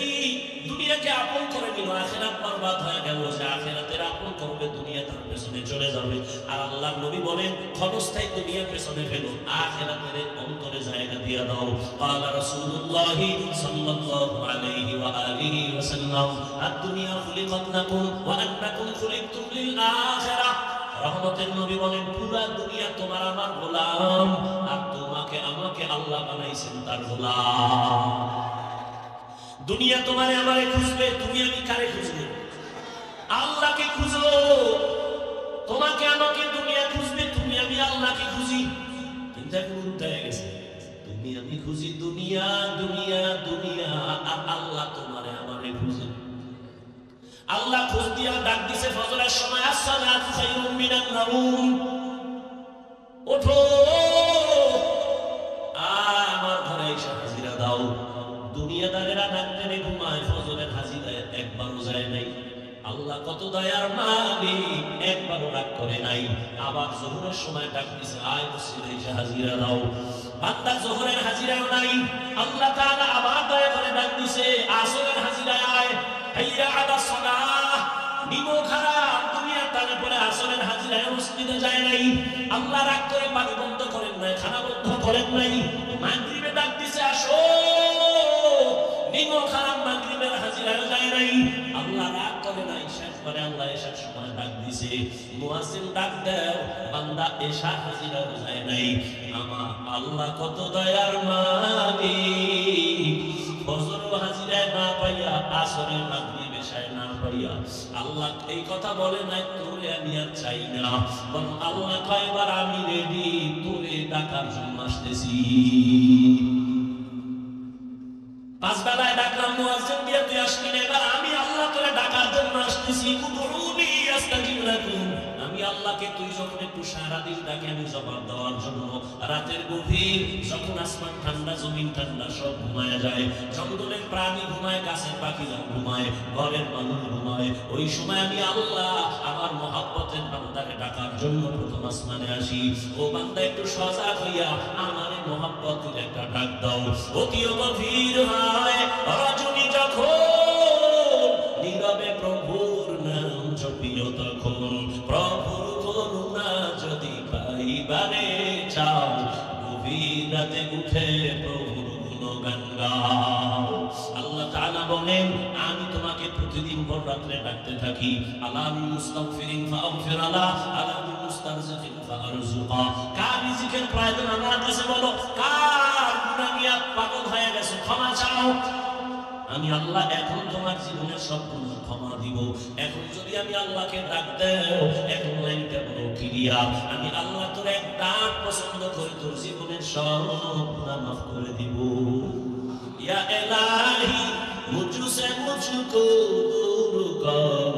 দুনিয়াকে আপন করে নিল, আখিরাত বরবাদ হয়ে গেল। যে আখিরাতের আপন করবে, দুনিয়া তার পেছনে চলে যাবে। আর আল্লাহর নবী বলেন ক্ষণস্থায়ী দুনিয়ার পেছনে ফেলো, আখিরাতের অন্তরে জায়গা দিয়ে দাও। قال رسول الله صلى الله عليه وآله وسلم الدنيا خلقت لكم وأنكم خلقتم للآخرة। রহমতের নবী বলেন পুরা দুনিয়া তোমার আমার গোলাম, আর তোমাকে আমাকে আল্লাহ বানাইছেন তার গোলাম। দুনিয়া তোমারে আমারে খুঁজবে, তুমি আমি কারে খুঁজবে? আল্লাহকে খুঁজো। তোমাকে আমাকে দুনিয়া খুঁজবে, তুমি আমি আল্লাহকে খুঁজি। কিন্তু এখন উল্টা হয়ে গেছে, তুমি আমি খুঁজি দুনিয়া দুনিয়া দুনিয়া, আর আল্লাহ তোমারে আমারে খুঁজে। আল্লাহ খোঁজ দিয়া ডাক দিছে ফজরের সময়, আসসালাতু খায়রুম মিনান নাওম, ওঠো আমার ঘরে এসে হাজিরা দাও। দুনিয়াদারেরা ডাক টেনে ঘুমায়, ফজরের হাজিরায় একবারও যায় নাই। আল্লাহ কত দয়ার মালিক, একবারও রাগ করে নাই। আবার জোহরের সময় ডাক দিছে, আয় মসজিদে এসে হাজিরা দাও। বান্দা জোহরের হাজিরাও নাই, আল্লাহ তাআলা আবার দয়া করে ডাক দিছে, আসরের হাজিরায় আয়, হাইয়া আলাস সালাহ। নিমো খারাপ দুনিয়ার টানে পড়ে আসরের হাজিরায় মসজিদে যায় নাই। আল্লাহ রাগ করে পানি বন্ধ করেন নাই, খানা বন্ধ করেন নাই। মাগরিবে ডাক দিছে, আসো। নিমো খারাপ মাগরিবের হাজিরায় যায় নাই, আল্লাহ রাগ করে নাই। শেষ করে আল্লাহ এশার সময় ডাক দিছে, মুয়াজ্জিন ডাক দাও, বান্দা এশা হাজিরাও যায় নাই। আমার আল্লাহ কত দয়ার মালিক, ফজর হাজিরায় না পাইয়া, আসরের মাগরিব এশায় না পাইয়া আল্লাহ এই কথা বলে নাই, তোরে আমি আর চাই না, বরং আল্লাহ কয় এবার আমি রেডি, তোরে ডাকার জন্য আসতেছি। পাঁচ বেলায় ডাকলাম, মুয়াজ্জিন দিয়ে তুই আসবি না, এবার আমি আল্লাহ তোরে ডাকার জন্য আসতেছি। উদউনি আস্তাজিব লাকুম, আমি আল্লাহকে তুই যখন একটু সারা দিন ডাকে আমি জবাব দেওয়ার জন্য। রাতের গভীর যখন আসমান ঠান্ডা জমিন ঠান্ডা সব ঘুমায় যায়, জঙ্গলের প্রাণী ঘুমায়, গাছের পাখিরা ঘুমায়, ঘরের মানুষ ঘুমায়, ওই সময় আমি আল্লাহ আমার মহব্বতের বান্দাকে ডাকার জন্য প্রথম আসমানে আসি। ও বান্দা একটু সজাগ হইয়া আমার মহব্বতের একটা ডাক দাও। অতিও গভীর হয় রজনী যখন, নীরবে প্রভুর নাম জপিও তখন, প্রভুর করুণা যদি পাইবারে চাও, গভীর রাতে উঠে প্রভুর গুণগান গাও। আল্লাহ তাআলা বলেন, আমি তোমাকে প্রতিদিন ভোর রাত্রে ডাকতে থাকি। আলামিন মুস্তাগফিরিন ফাগফির আলা, আলামিন মুস্তারজিকিন ফারজুকা। কার রিজিকের প্রয়োজন আমার কাছে বলো, কার গুনাহ নিয়ে পাগল হয়ে গেছো ক্ষমা চাও। আমি আল্লাহ এখন তোমার জীবনের সব গুনাহ ক্ষমা দিব। এখন যদি আমি আল্লাহকে ডাক দেও, এখন লাইনটা বলো ক্লিয়ার, আমি আল্লাহ তোর এক ডাক পছন্দ করে তোর জীবনের সব গুনাহ মাফ করে দিব। ইয়া ইলাহি মুঝসে মুঝকো দূর কর,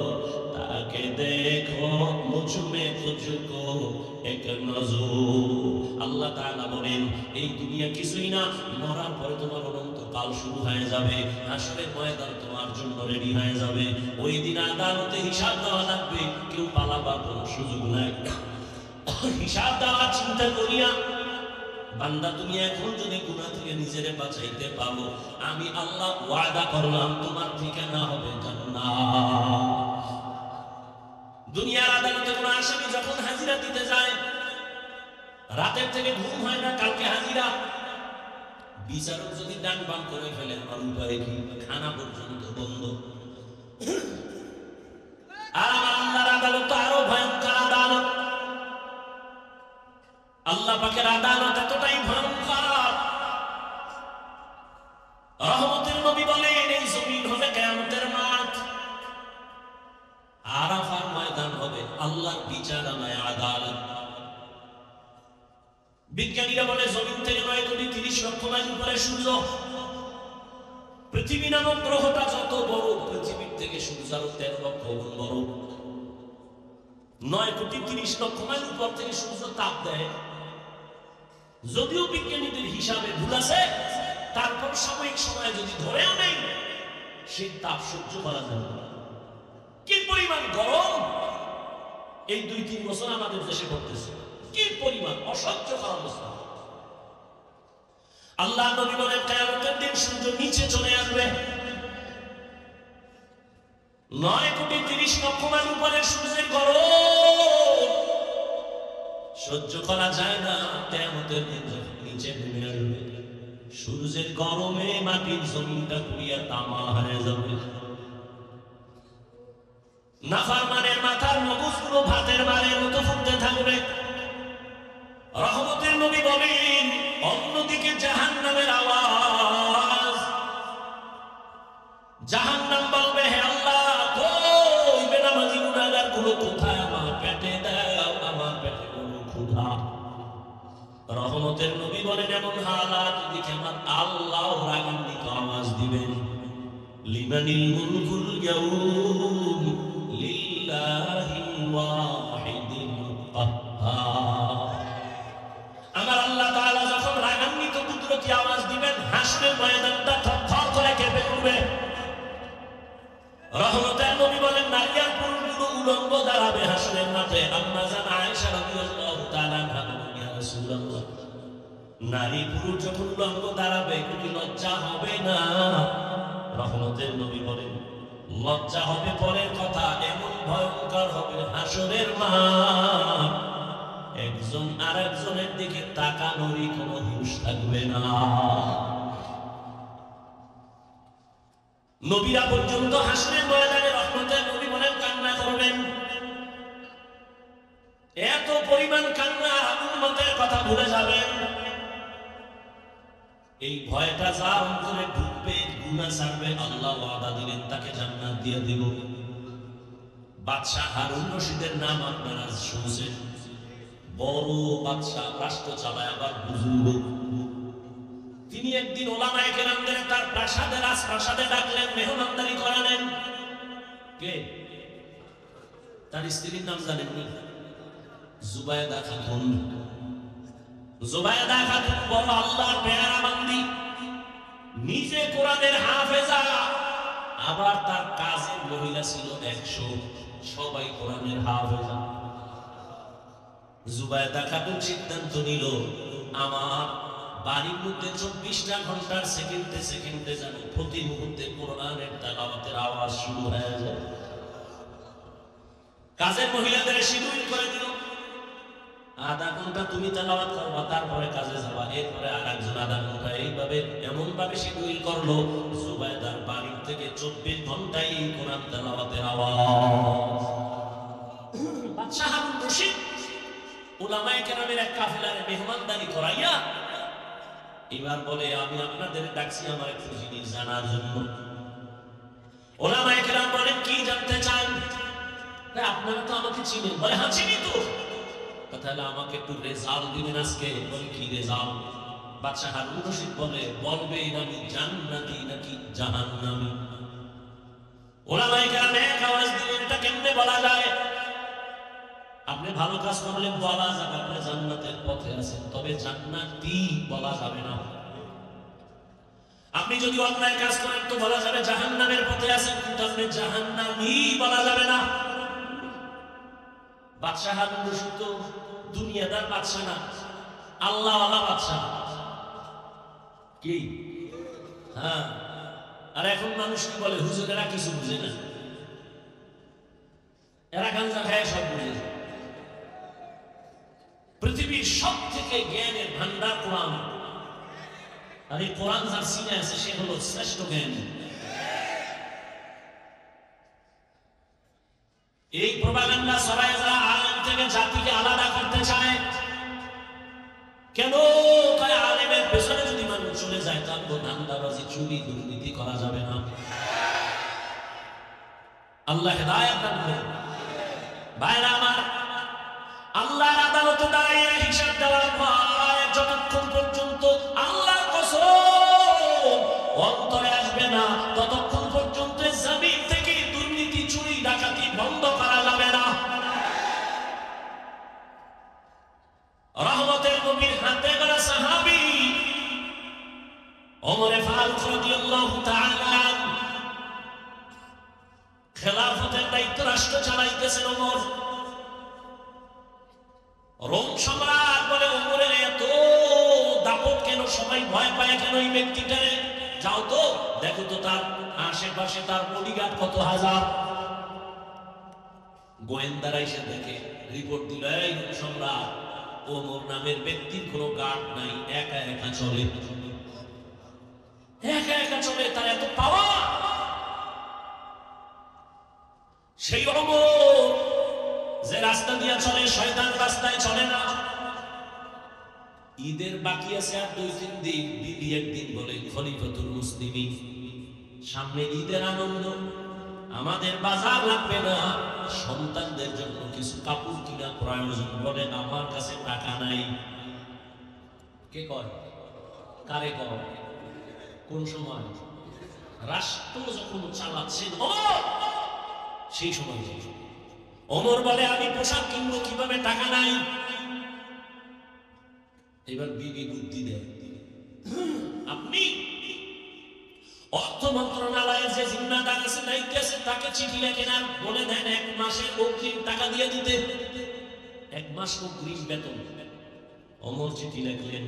তাকে দেখো মুঝ মে তুঝকো এক নজর। আল্লাহ তাআলা বলেন, এই দুনিয়া কিছুই না, মরার পরে তোমার অনন্তকাল শুরু হয়ে যাবে। হাসরের ময়দান তোমার জন্য রেডি হয়ে যাবে। ওই দিন আদালতে হিসাব দেওয়া লাগবে, কেউ পালাবার কোনো সুযোগ নাই। হিসাব দেওয়ার চিন্তা করিয়া বান্দা তুমি এখন যদি গুনাহ থেকে নিজেরে বাঁচাইতে পারো, আমি আল্লাহ ওয়াদা করলাম তোমার ঠিকানা হবে জান্নাত। দুনিয়ার আদালতে কোন আসামি যখন হাজিরা দিতে যায়, রাতের থেকে ঘুম হয় না, কালকে হাজিরা। বিচারক যদি ডান বাম করে ফেলে, আমার উপায় কি? খানা পর্যন্ত বন্ধ। আর আমার আল্লাহর আদালত আরো ভয়ঙ্কর আদালত। আল্লাহ পাকের আদালত এতটাই ভয়ঙ্কর, রহমতের নবী বলেন এই জমিন হবে কিয়ামতের মাঠ, আরাফার ময়দান হবে আল্লাহর বিচারালয় আদালত। বিজ্ঞানীরা বলে জমিন থেকে 9,30,00,000 মাইল উপরে সূর্য। পৃথিবী নামক গ্রহটা যত বড়, পৃথিবীর থেকে সূর্য আরো 13 লক্ষ গুণ বড়। 9,30,00,000 মাইল উপর থেকে সূর্য তাপ দেয়। যদিও বিজ্ঞানীদের হিসাবে ভুল আছে, তারপর সাময়িক সময় যদি ধরেও নেই, সেই তাপ সহ্য করা যাবে না। কি পরিমাণ গরম এই 2-3 বছর আমাদের দেশে পড়তেছে, কি পরিমাণ অসহ্যকর অবস্থা। আল্লাহ নবী বলেন কিয়ামতের দিন সূর্য নিচে চলে আসবে। 9,30,00,000 মাইল উপরে সূর্যের গরম সহ্য করা যায় না। কিয়ামতের দিন যখন নিচে নেমে আসবে, সূর্যের গরমে মাটির জমিনটা পুড়িয়া তামা হয়ে যাবে। নাফরমানের মাথার মগজগুলো ভাতের মারের মতো ফুটতে থাকবে। রহমতের নবী বলেন অন্যদিকে জাহান্নামের আওয়াজ। জাহান্নাম বলবে, হে আল্লাহ, কই বেনামাজি গুনাহগার গুলো কোথায়? আমার পেটে দাও, আমার পেটে বড় ক্ষুধা। রহমতের নবী বলেন এমন হালাত দেখে আমার আল্লাহ রাগান্বিত আওয়াজ দিবেন, লিমানিল মুলকুল ইয়াউম লিল্লাহিল ওয়াহিদিল কাহ্হার। আমার আল্লাহ তাআলা যখন রাগান্বিত কুদরতি আওয়াজ দিবেন, হাসরের ময়দানটা থরথর করে কেঁপে উঠবে। রহমতের নবী বলেন নারী আর পুরুষগুলো উলঙ্গ দাঁড়াবে হাসরের মাঠে। আম্মা জান আয়েশা রাদিয়াল্লাহু তাআলা আনহা বলেন, ইয়া রাসূলুল্লাহ, নারী পুরুষ যখন উলঙ্গ দাঁড়াবে কি লজ্জা হবে না? রহমতের নবী বলেন লজ্জা হবে পরের কথা, এমন ভয়ঙ্কর হবে হাসরের মাঠ, একজন আরেকজনের দিকে তাকানোরই কোনো হুঁশ থাকবে না। নবীরা পর্যন্ত হাসরের ময়দানে রহমতের নবী বলেন কান্না করবেন, এত পরিমাণ কান্না উম্মতের কথা ভুলে যাবেন। এই ভয়টা যার অন্তরে ঢুকবে, গুনাহ ছাড়বে, আল্লাহ ওয়াদা দিলেন তাকে জান্নাত দিয়ে দেব। বাদশা হারুন রশিদের নাম আপনারা শুনছেন, বড় বাদশা, রাষ্ট্র চালায়, আবার বুজুর্গ। তিনি একদিন ওলামায়ে কেরামদের তার প্রাসাদে, রাজপ্রাসাদে ডাকলেন, মেহমানদারি করালেন। কে? তার স্ত্রীর নাম জানেননি? জুবায়দা খাতুন। জুবায়দা খাতুন বড় আল্লাহর পেয়ারা বান্দি, নিজে কোরআনের হাফেজা, আবার তার কাজের মহিলা ছিল 100, সবাই কোরআনের হাফেজা। জুবায়দা খাতুন সিদ্ধান্ত নিল, আমার বাড়ির মধ্যে 24টা ঘন্টার সেকেন্ডে সেকেন্ডে যেন প্রতি মুহূর্তে কোরআনের তেলাওয়াতের আওয়াজ শুরু হয়ে যায়। কাজের মহিলাদের শিডিউল করে দিল, আধা ঘন্টা তুমি তেলাওয়াত করবা, তারপরে কাজে যাবা, এরপরে আরেকজন আধা ঘন্টা, এইভাবে এমন ভাবে শিডিউল করলো জুবায়দার বাড়ির থেকে 24 ঘন্টাই কোরআন তেলাওয়াতের আওয়াজ। বাদশা হারুন রশিদ উলামায়ে কেরামের এক কাফেলার মেহমানদারি করাইয়া এবার বলে, আমি আপনাদের ডাকছি আমার একটু জিনিস জানার জন্য। উলামায়ে কেরাম বলেন, কি জানতে চান? আপনারা তো আমাকে চিনেন। বলে, হ্যাঁ চিনি তো। তাহলে আমাকে একটু রেজাল্ট দিবেন আজকে। বলে, কি রেজাল্ট? বাদশা হারুন রশিদ বলে, বলবেন আমি জান্নাতি নাকি জাহান্নামী। উলামায়ে কেরাম এক আওয়াজ দিলেন, এটা কেমনে বলা যায়? আপনি ভালো কাজ করলে বলা যাবে আপনি জান্নাতের পথে আছেন, তবে জান্নাতি বলা যাবে না। আপনি যদি অন্যায় কাজ করেন তো বলা যাবে জাহান্নামের পথে আছেন, কিন্তু আপনি জাহান্নামী বলা যাবে না। বাদশা হারুন রশিদ তো দুনিয়াদার বাদশা না, আল্লাহওয়ালা বাদশা। কি? হ্যাঁ। আর এখন মানুষ কি বলে, হুজুরেরা কিছু বুঝে না, এরা গাঞ্জা খায় সব বুঝে। পৃথিবীর সব থেকে জ্ঞানের ভান্ডার কোরআন, আর এই কোরআন যার সিনে আছে সে হলো শ্রেষ্ঠ জ্ঞান। এই প্রপাগান্ডা ছড়ায় যারা আলেম থেকে জাতিকে আলাদা করতে চায়। কেন? আলেমের পেছনে যদি মানুষ চলে যায় তাহলে ধান্দাবাজি, চুরি, দুর্নীতি করা যাবে না। আল্লাহ হেদায়েত দান করুন। ভাইরা আমার, আল্লাহর আদালতে দাঁড়িয়ে হিসাব দেওয়ার পর যতক্ষণ পর্যন্ত আল্লাহর কসম অন্তরে আসবে না, ততক্ষণ পর্যন্ত জমিন থেকে দুর্নীতি, চুরি, ডাকাতি বন্ধ করা যাবে না। রহমতের নবীর হাতে গড়া সাহাবী ওমর ফারুক রাদিয়াল্লাহু তাআলা খেলাফতের দায়িত্ব রাষ্ট্র চালাইতেছেন ওমর। রোম সম্রাট বলে, ওমরের এত দাপট কেন, সবাই ভয় পায় কেন এই ব্যক্তিটারে? যাও তো দেখো তো তার আশেপাশে তার বডিগার্ড কত হাজার। গোয়েন্দারা এসে দেখে, রিপোর্ট দিল, এই রোম সম্রাট, ওমর নামের ব্যক্তির কোনো গার্ড নাই, একা একা চলে, একা একা চলে, তার এত পাওয়ার। সেই ওমর যে রাস্তা দিয়ে চলে, শয়তান রাস্তায় চলে না। ঈদের বাকি আছে আর 2-3 দিন, বিবি একদিন বলে, খলিফাতুল মুসলিমিন, সামনে ঈদের আনন্দ, আমাদের বাজার লাগবে না, সন্তানদের জন্য কিছু কাপড় কিনা প্রয়োজন। বলে, আমার কাছে টাকা নাই। কে কয়? কারে কয়? কোন সময়? রাষ্ট্র যখন চালাচ্ছেন সেই সময় ওমর বলে আমি পোশাক কিনবো কিভাবে, টাকা নাই। এবার বিবি বুদ্ধি দেয়, আপনি অর্থ মন্ত্রণালয়ের যে জিম্মাদার আছে, দায়িত্ব আছে, তাকে চিঠি লেখেন আর বলে দেন 1 মাসের অগ্রিম টাকা দিয়ে দিতে, 1 মাস অগ্রিম বেতন। ওমর চিঠি লিখলেন,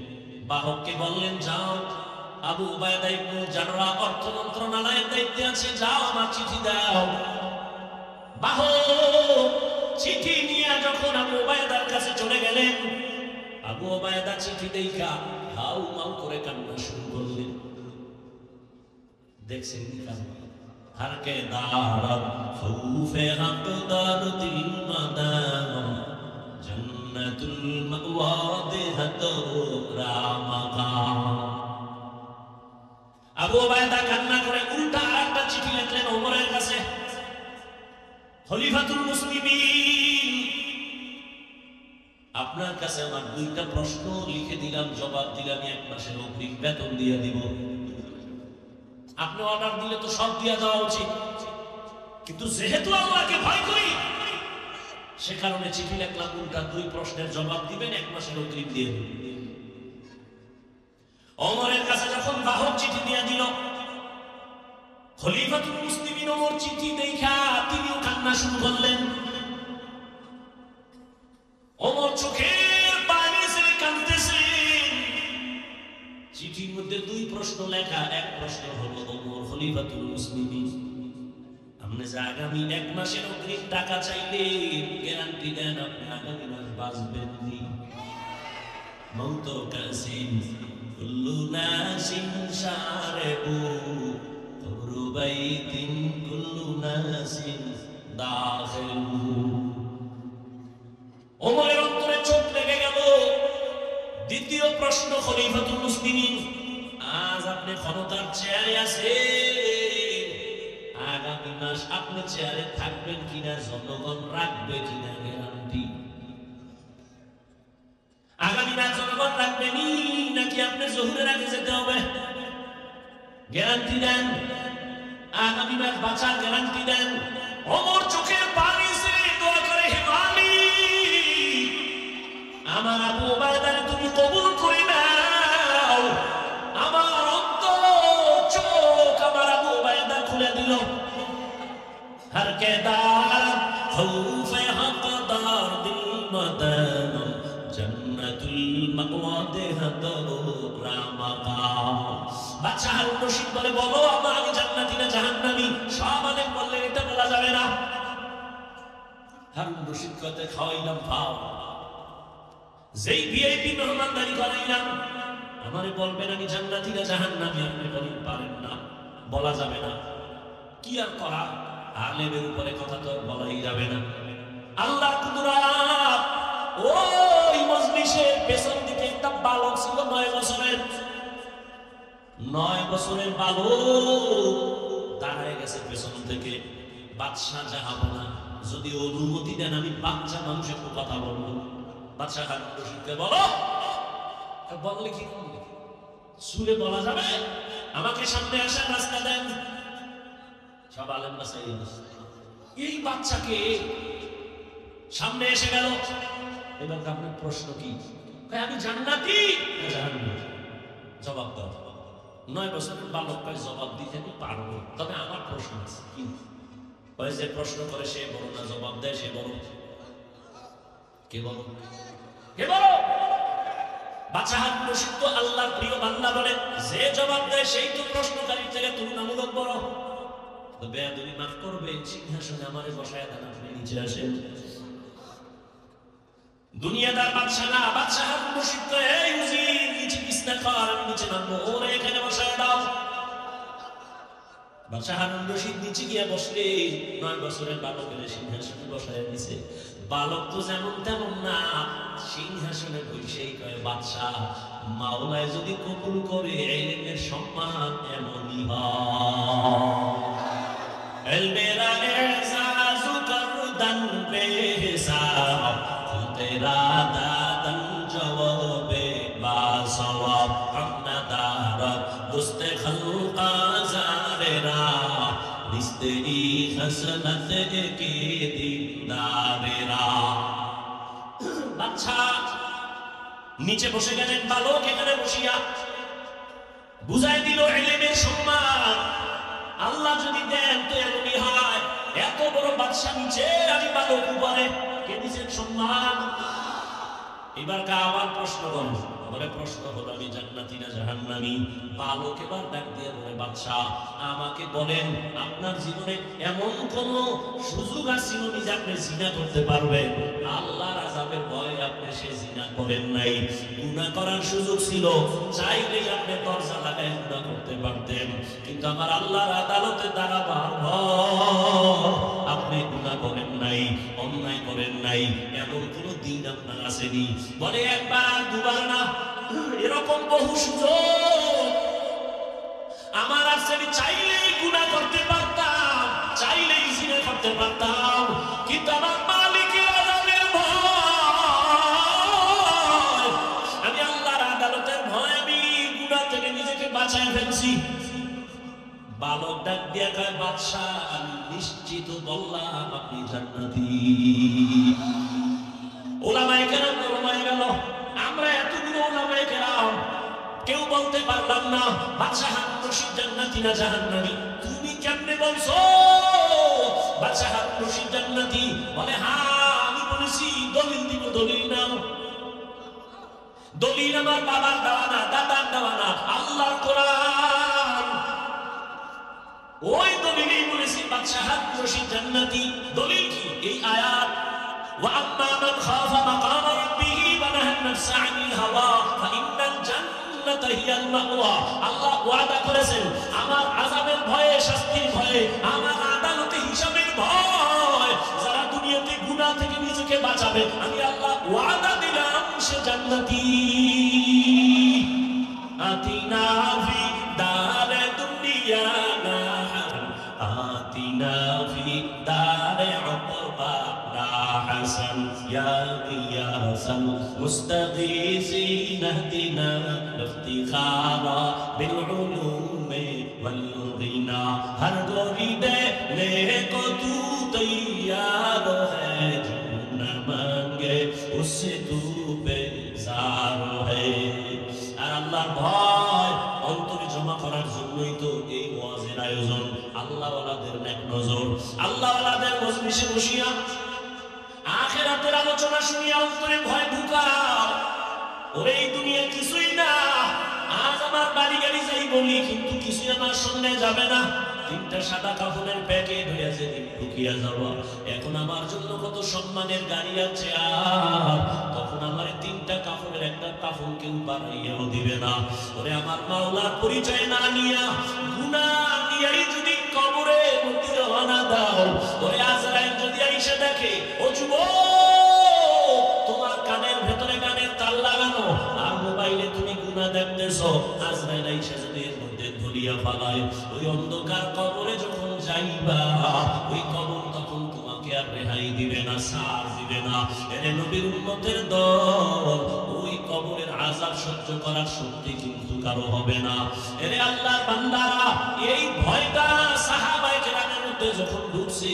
বাহককে বললেন যাও আবু উবায়দা ইবনুল জাররাহ অর্থ মন্ত্রণালয়ের দায়িত্বে আছে, যাও আমার চিঠি দাও। বাহক চিঠি নিয়ে যখন আবু উবায়দার কাছে চলে গেলেন, আবু উবায়দা চিঠি দেখা হাউ মাউ করে কান্না শুরু করলেন। দেখছেন কি কান্না? হারকে দারাত খুফে হকদার দিল মাদাম জান্নাতুল মাওয়া দেহত রামাকাম। আবু উবায়দা কান্না করে উল্টা আরেকটা চিঠি লিখলেন ওমরের কাছে, খলিফাতুল মুসলিমিন আপনার কাছে আমার 2টা প্রশ্ন লিখে দিলাম, জবাব দিলাম, 1 মাসের অগ্রিম বেতন দিয়ে দিব। আপনি অর্ডার দিলে তো সব দিয়ে দেওয়া উচিত, কিন্তু যেহেতু আল্লাহকে ভয় করি সে কারণে চিঠি লিখলাম, উল্টা 2 প্রশ্নের জবাব দিবেন, 1 মাসের অগ্রিম দিয়ে দিবেন। ওমরের কাছে যখন বাহক চিঠি দিয়ে দিল, খলিফাতুল মুসলিমিন ওমর চিঠি দেখা তিনিও কান্না শুরু করলেন। ওমর চোখের পানি ছেড়ে কাঁদতেছেন। চিঠির মধ্যে 2 প্রশ্ন লেখা। 1 প্রশ্ন হলো, ওমর খলিফাতুল মুসলিমিন আপনি যে আগামী 1 মাসের অগ্রিম টাকা চাইলে গ্যারান্টি দেন আপনি আগামী মাস বাঁচবেন নি? মৌত কাসিন কুল্লু নাসিন শারিবু কবরু বাইতিন কুল্লু নাসিন দাখিলু। ওমরের অন্তরে চোখ লেগে গেল। দ্বিতীয় প্রশ্ন, খলিফাতুল মুসলিমিন আজ আপনি ক্ষমতার চেয়ারে আছেন, আগামী মাস আপনি চেয়ারে থাকবেন কিনা, জনগণ রাখবে কিনা গ্যারান্টি? আগামী মাস জনগণ রাখবেনি নাকি আপনি জহুরের আগে যেতে হবে? গ্যারান্টি দেন, আগামী মাস বাঁচার গ্যারান্টি দেন। ওমর চোখের পানি ছেড়ে দোয়া করে, হে মালিক আমার আবু উবায়দাকে তুমি কবুল করে নাও। আমার অন্তর চোখ আমার আবু উবায়দা খুলে দিল। हर के दार खौफे हकदार दिल मदन जन्नतुल मअवा देहत रामका। বাদশা হারুন রশিদ বলে, বলো আমি জান্নাতি না জাহান্নামী? সব আলেম বললেন এটা বলা যাবে না। হারুন রশিদ কতে খাওয়াইলাম খাও, যেই ভিআইপি মেহমানদারি করাইলাম আমারে বলবেন আমি জান্নাতি না জাহান্নামী? আপনি বলেন পারেন না, বলা যাবে না। কি আর করা, আলেমের উপরে কথা তো বলাই যাবে না। আল্লাহর কুদরত। ওই মজলিসের পেছন দিকে একটা বালক ছিল 9 বছরের। 9 বছরের বালক দাঁড়ায় গেছে পেছন থেকে। বাদশা জাহাপনা যদি অনুমতি দেন আমি বাচ্চা মানুষের কথা বলবো। বাদশা হারুন রশিদকে বলো, বললে কি সুরে বলা যাবে? আমাকে সামনে আসার রাস্তা দেন। সব আলেম বাসাই এই বাচ্চাকে সামনে এসে গেল। এবার আপনার প্রশ্ন কি? আমি জান্নাতি না জাহান্নামী? জবাব দাও। 9 বছরের বালককে জবাব দিতে আমি পারবো, তবে আমার প্রশ্ন আছে। কি? যে প্রশ্ন করে সে বড় না জবাব দেয় সে বড়? কে বড়? কে বড়? বাদশা হারুন রশিদ তো আল্লাহর প্রিয় বান্দা বলে, যে জবাব দেয় সেই তো প্রশ্নকারীর থেকে তুলনামূলক বড়। বেয়াদবি মাফ করবে, সিংহাসনে আমারে বসায় দেন, আপনি নিচে আসেন। দুনিয়াদার বাদশা না, বাদশা হারুন রশিদ তো এই হুজুর নিচে বিছনা কর, আমি নিচে নামবো, ওরে এখানে বসায় দাও। বাদশা হারুন রশিদ নিচে গিয়ে বসলে 9 বছরের বালকের সিংহাসনে বসায় দিছে। বালক তো যেমন তেমন না, সিংহাসনে বসেই কয়, বাদশা মাওলায় যদি কবুল করে ইলমের সম্মান এমনই হয়। मेरा एहसास करदन बेहिसाब तेरा दादन जवाबे बाज সওয়াব হামদারব দুস্তে খলকা জারেরা রিস্তেই হাসনাত কে দিনদারেরা। বাচ্চা নিচে বসে গেলেন, বালক এখানে বসিয়া বুঝাই দিল ইলমের সম্মান আল্লাহ যদি দেন তো এমনই হয়। এত বড় বাদশা নিচে, আমি বালক উপরে, কে দিচ্ছেন সম্মান? এবার আবার প্রশ্ন করল, বলে প্রশ্ন হলো আমি জান্নাতি না জাহান্নামী? বালক এবার ডাক দিয়ে বলে বাদশা আমাকে বলেন আপনার জীবনে এমন কোন সুযোগ আসছিল যে আপনি জিনা করতে পারবেন? আল্লাহর আযাবের ভয়ে আপনি সে জিনা করেন নাই। গুনাহ করার সুযোগ ছিল, চাইলেই আপনি দরজা লাগায় গুনাহ করতে পারতেন, কিন্তু আমার আল্লাহর আদালতে দাঁড়াবার ভয় আপনি গুনাহ করেন নাই, অন্যায় করেন নাই। এমন কোন দিন আপনার আসেনি। বলে একবার আর দুবার না, এরকম বহু সুযোগ আমার আছে। আমি চাইলেই গুনাহ করতে পারতাম, চাইলেই জিনা করতে পারতাম, কিন্তু আমার মালিকের আযাবের ভয়, আমি আল্লাহর আদালতের ভয় আমি গুনাহ থেকে নিজেকে বাঁচায় ফেলছি। বালক ডাক দিয়া কয় বাদশা আমি নিশ্চিত বললাম আপনি জান্নাতি। ওলামায়ে কেরাম ওলামায়ে গেল, আমরা এতগুলো ওলামায়ে কেরাম কেউ বলতে পারলাম না বাদশা হারুন রশিদ জান্নাতি না জাহান্নামী। তুমি কেমনে বলছো বাদশা হারুন রশিদ জান্নাতি? বলে হ্যাঁ আমি বলেছি, দলিল দিব, দলিল নাও। দলিল আমার বাবার দেওয়া না, দাদার দেওয়া না, আল্লাহর কোরআন। ওই দলিলেই বলেছি বাদশা হারুন রশিদ জান্নাতি। দলিল কি? এই আয়াত وَأَمَّا مَنْ خَافَ مَقَامَ رَبِّهِ وَنَهَى النَّفْسَ عَنِ الْهَوَى فَإِنَّ الْجَنَّةَ هِيَ الْمَأْوَى। আল্লাহ ওয়াদা করেছেন আমার আযাবের ভয়ে, শাস্তির ভয়ে, আমার আদালতে হিসাবের ভয় যারা দুনিয়াতে গুনাহ থেকে নিজেকে বাঁচাবে, আমি আল্লাহ ওয়াদা দিলাম সে জান্নাতি। আতিনা ফি দারে দুনিয়া না আতিনা ফি দারে উকবা حسن يا غياث المستغيثين اهدنا افتخارا بالعلوم والغنى ہر گوری دینے کو تو تیار ہے جو نہ مانگے اس سے تو بیزار ہے। আর আল্লাহর ভয় অন্তরে জমা করার জন্যই তো এই ওয়াজের আয়োজন। আল্লাহওয়ালাদের নেক নজর, আল্লাহওয়ালাদের মজলিসে বসিয়া আখিরাতের আলোচনা শুনিয়া অন্তরে ভয় ঢুকাও। ওরে এই দুনিয়া কিছুই না, আজ আমার বাড়ি গাড়ি যাই বলি কিন্তু কিছুই আমার সঙ্গে যাবে না। তিনটা সাদা কাফনের প্যাকেট হইয়া যেদিন ঢুকিয়া যাব, এখন আমার জন্য কত সম্মানের গাড়ি আছে, আর তখন আমার তিনটা কাফনের একটা কাফন কেউ বাড়াইয়াও দিবে না। ওরে আমার মাওলার পরিচয় না নিয়া গুনাহ নিয়াই যদি কবরে মধ্যে রওনা দাও, ওরে আজরাইল যদি আইসা দেখে ও যুবক তোমার কানের ভেতরে গানের তার লাগানো আর মোবাইলে তুমি গুনাহ দেখতেছো, আজরাইল আইসা যদি এর মধ্যে ধরিয়া ফালায়, ওই অন্ধকার কবরে যখন যাইবা ওই কবর তখন তোমাকে আর রেহাই দিবে না, ছাড় দিবে না। এরে নবীর উম্মতের দল, ওই কবরের আযাব সহ্য করার শক্তি কিন্তু কারো হবে না। এরে আল্লাহর বান্দারা, এই ভয়টা সাহাবায়ে কেরামের মধ্যে যখন ঢুকছে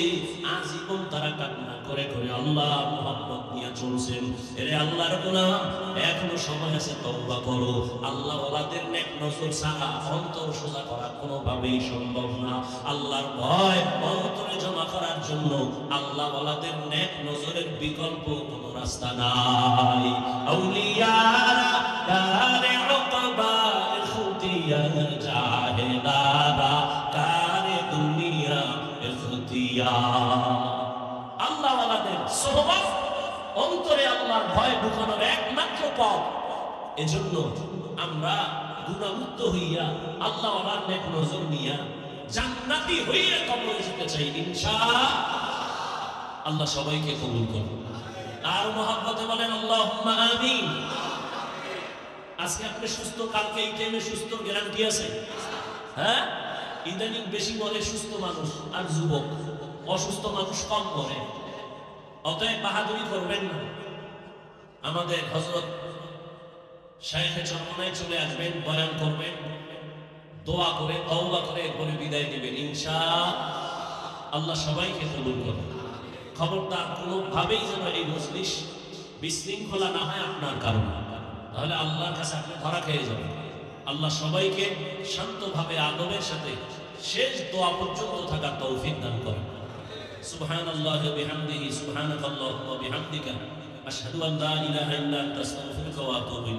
আজীবন তারা কান্না করে করে আল্লাহর মুহাব্বত নিয়ে চলছেন। এরে আল্লাহর গোলাম, এখনো সময় আছে, তওবা করো। আল্লাহওয়ালাদের নেক নজর ছাড়া অন্তর সোজা করা কোনোভাবেই সম্ভব না। আল্লাহর ভয় অন্তরে জমা করার জন্য আল্লাহওয়ালাদের নেক নজরের বিকল্প কোনো রাস্তা নাই। আউলিয়ারা কারে উকবা খুতিয়া জাহেদারা কারে দুনিয়া ইখতিয়ার। আল্লাহওয়ালাদের সোহবত অন্তরে আল্লাহর ভয় ঢুকানোর একমাত্র পথ। এজন্য আমরা গুনাহমুক্ত হইয়া আল্লাহওয়ালার নেক নজর নিয়া জান্নাতি হইয়া কবরে যেতে চাই ইনশাআল্লাহ। আল্লাহ সবাইকে কবুল করুন। আর মহব্বতে বলেন আল্লাহুম্মা আমিন। আজকে আপনি সুস্থ, কালকে এই টাইমে সুস্থ গ্যারান্টি আছে? হ্যাঁ, ইদানিং বেশি মরে সুস্থ মানুষ আর যুবক, অসুস্থ মানুষ কম করে। অতএব বাহাদুরি করবেন না। আমাদের হযরত শাইখে চরমনায় চলে আসবেন, বয়ান করবেন, দোয়া করে তওবা করে বলে বিদায় নেবেন ইনশাআল্লাহ। সবাইকে কবুল করুন। খবরদার কোনোভাবেই যেন এই মজলিস বিশৃঙ্খলা না হয় আপনার কারণে, তাহলে আল্লাহর কাছে আপনি ধরা খেয়ে যাবেন। আল্লাহ সবাইকে শান্তভাবে আদবের সাথে শেষ দোয়া পর্যন্ত থাকার তৌফিক দান করেন। সুবহানাল্লাহি ওয়া বিহামদিহি, সুবহানাকাল্লাহুম্মা ওয়া বিহামদিকা, আশহাদু আন লা ইলাহা ইল্লা আনতা, আস্তাগফিরুকা ওয়া আতুবু ইলাইক।